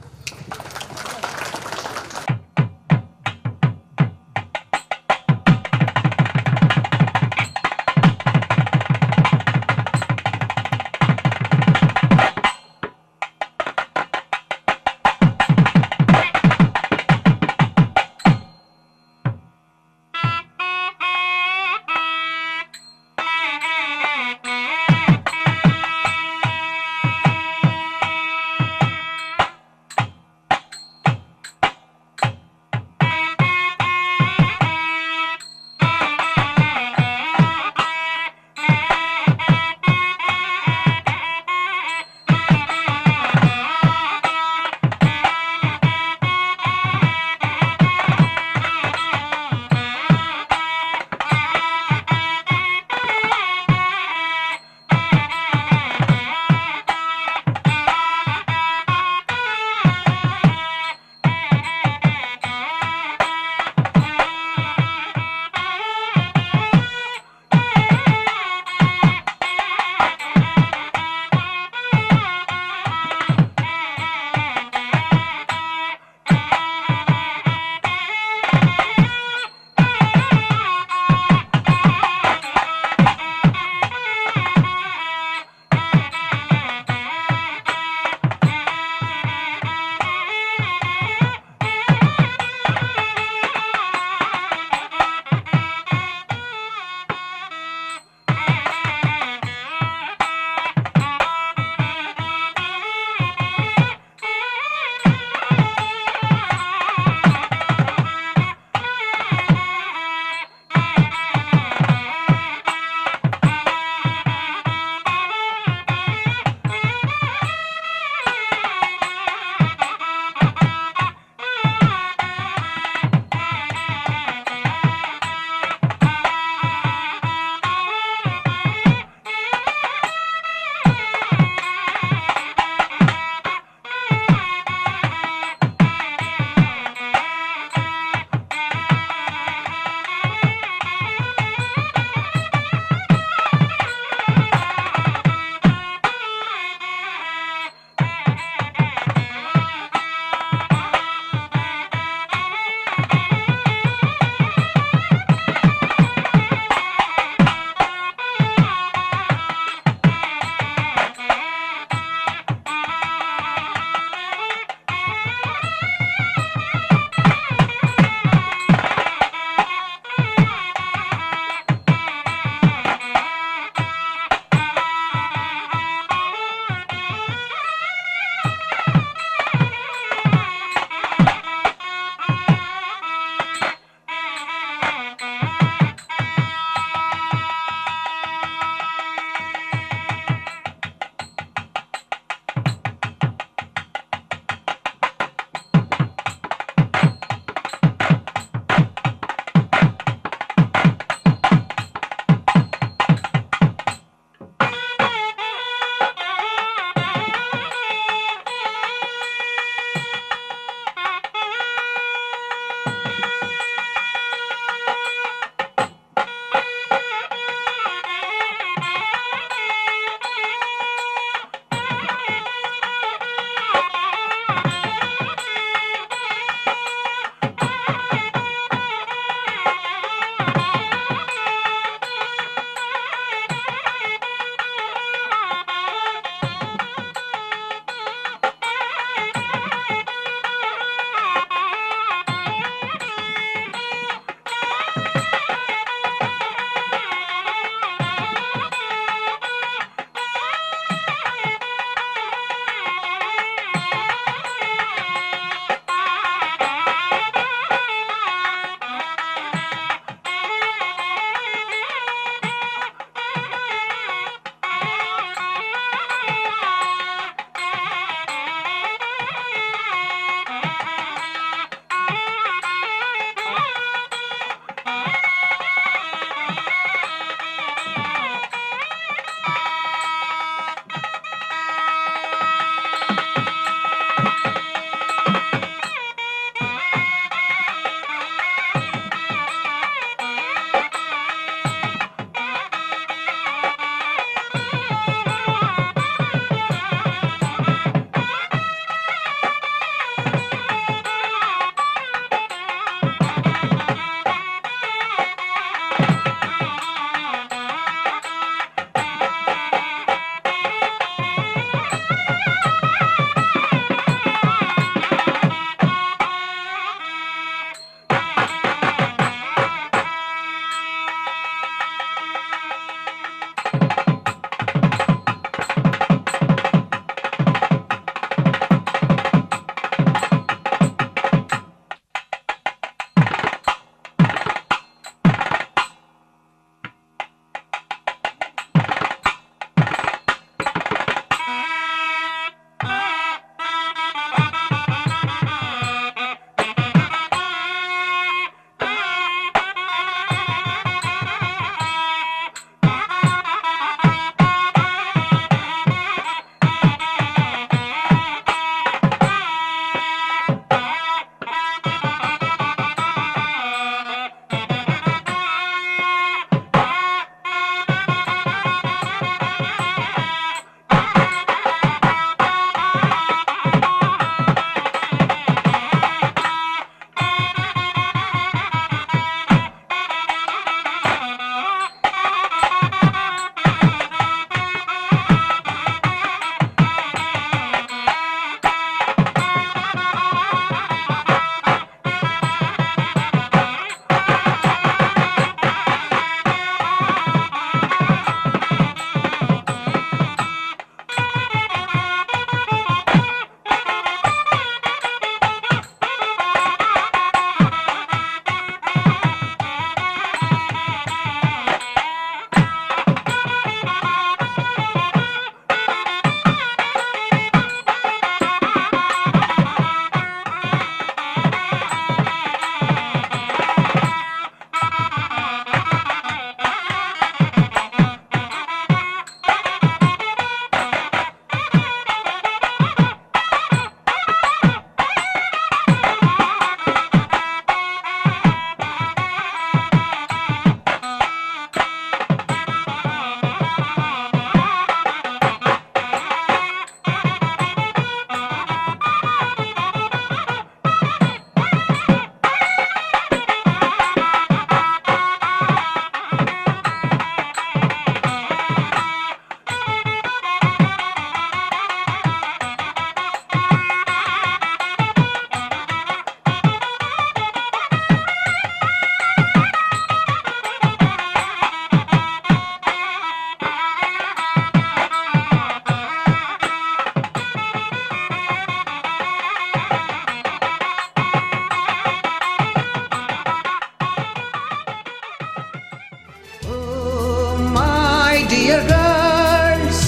dear girls,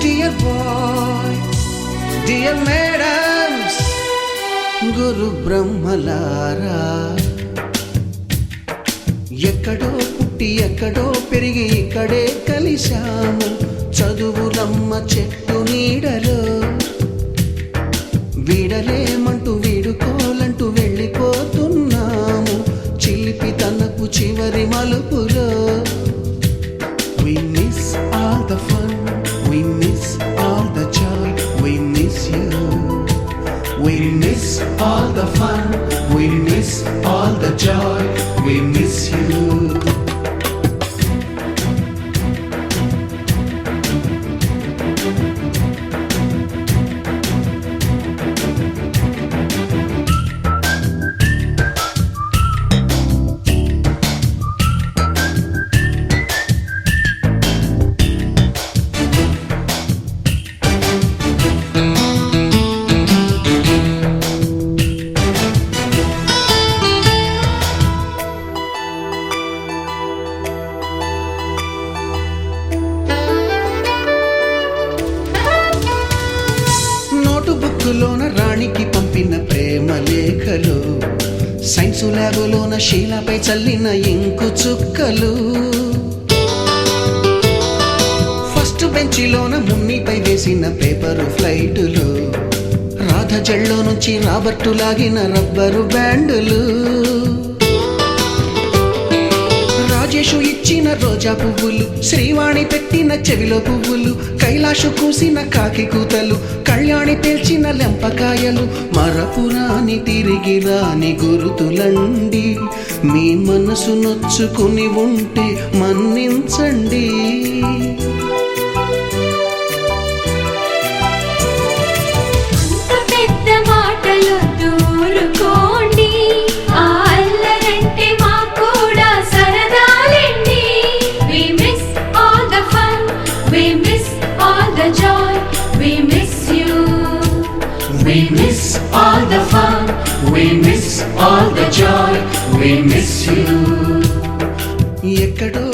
dear boys, dear madams, గురు బ్రహ్మలారా, ఎక్కడో పుట్టి ఎక్కడో పెరిగి ఇక్కడే కలిశాము చదువులమ్మ చెట్టు నీడలో. వీడలేమంటూ వీడుకోలంటూ వెళ్ళిపోతున్నాము చిలిపి తనపు చివరి మలుపులో. We miss all the fun, we miss all the joy, we miss you. We miss all the fun, we miss all the joy, we miss you. నోటుబుక్కులోన రాణికి పంపిన ప్రేమ లేఖలు, సైన్సు ల్యాబులోన శీలపై చల్లిన ఇంకు చుక్కలు, ఫస్ట్ బెంచిలోన మున్నిపై వేసిన పేపరు ఫ్లైటులు, రాధ జల్లో నుంచి రాబర్టు లాగిన rubber బ్యాండులు, Rajesh ఇచ్చిన రోజా పువ్వులు, శ్రీవాణి పెట్టిన చెవిలో పువ్వులు, కైలాషు కూసిన కాకి కూతలు, కళ్యాణి పేల్చిన లెంపకాయలు, మరపురాని తిరిగి రాని గురుతులండి. మీ మనసు నొచ్చుకుని ఉంటే మన్నించండి. పెద్ద మాటలు దూరుకోండి, ఆ అల్లరంటే మాకు కూడా సరదాలండి. We miss all the fun, we miss all the joy, we miss you. We miss all the fun, we miss all the joy, we miss you. ఎక్కడో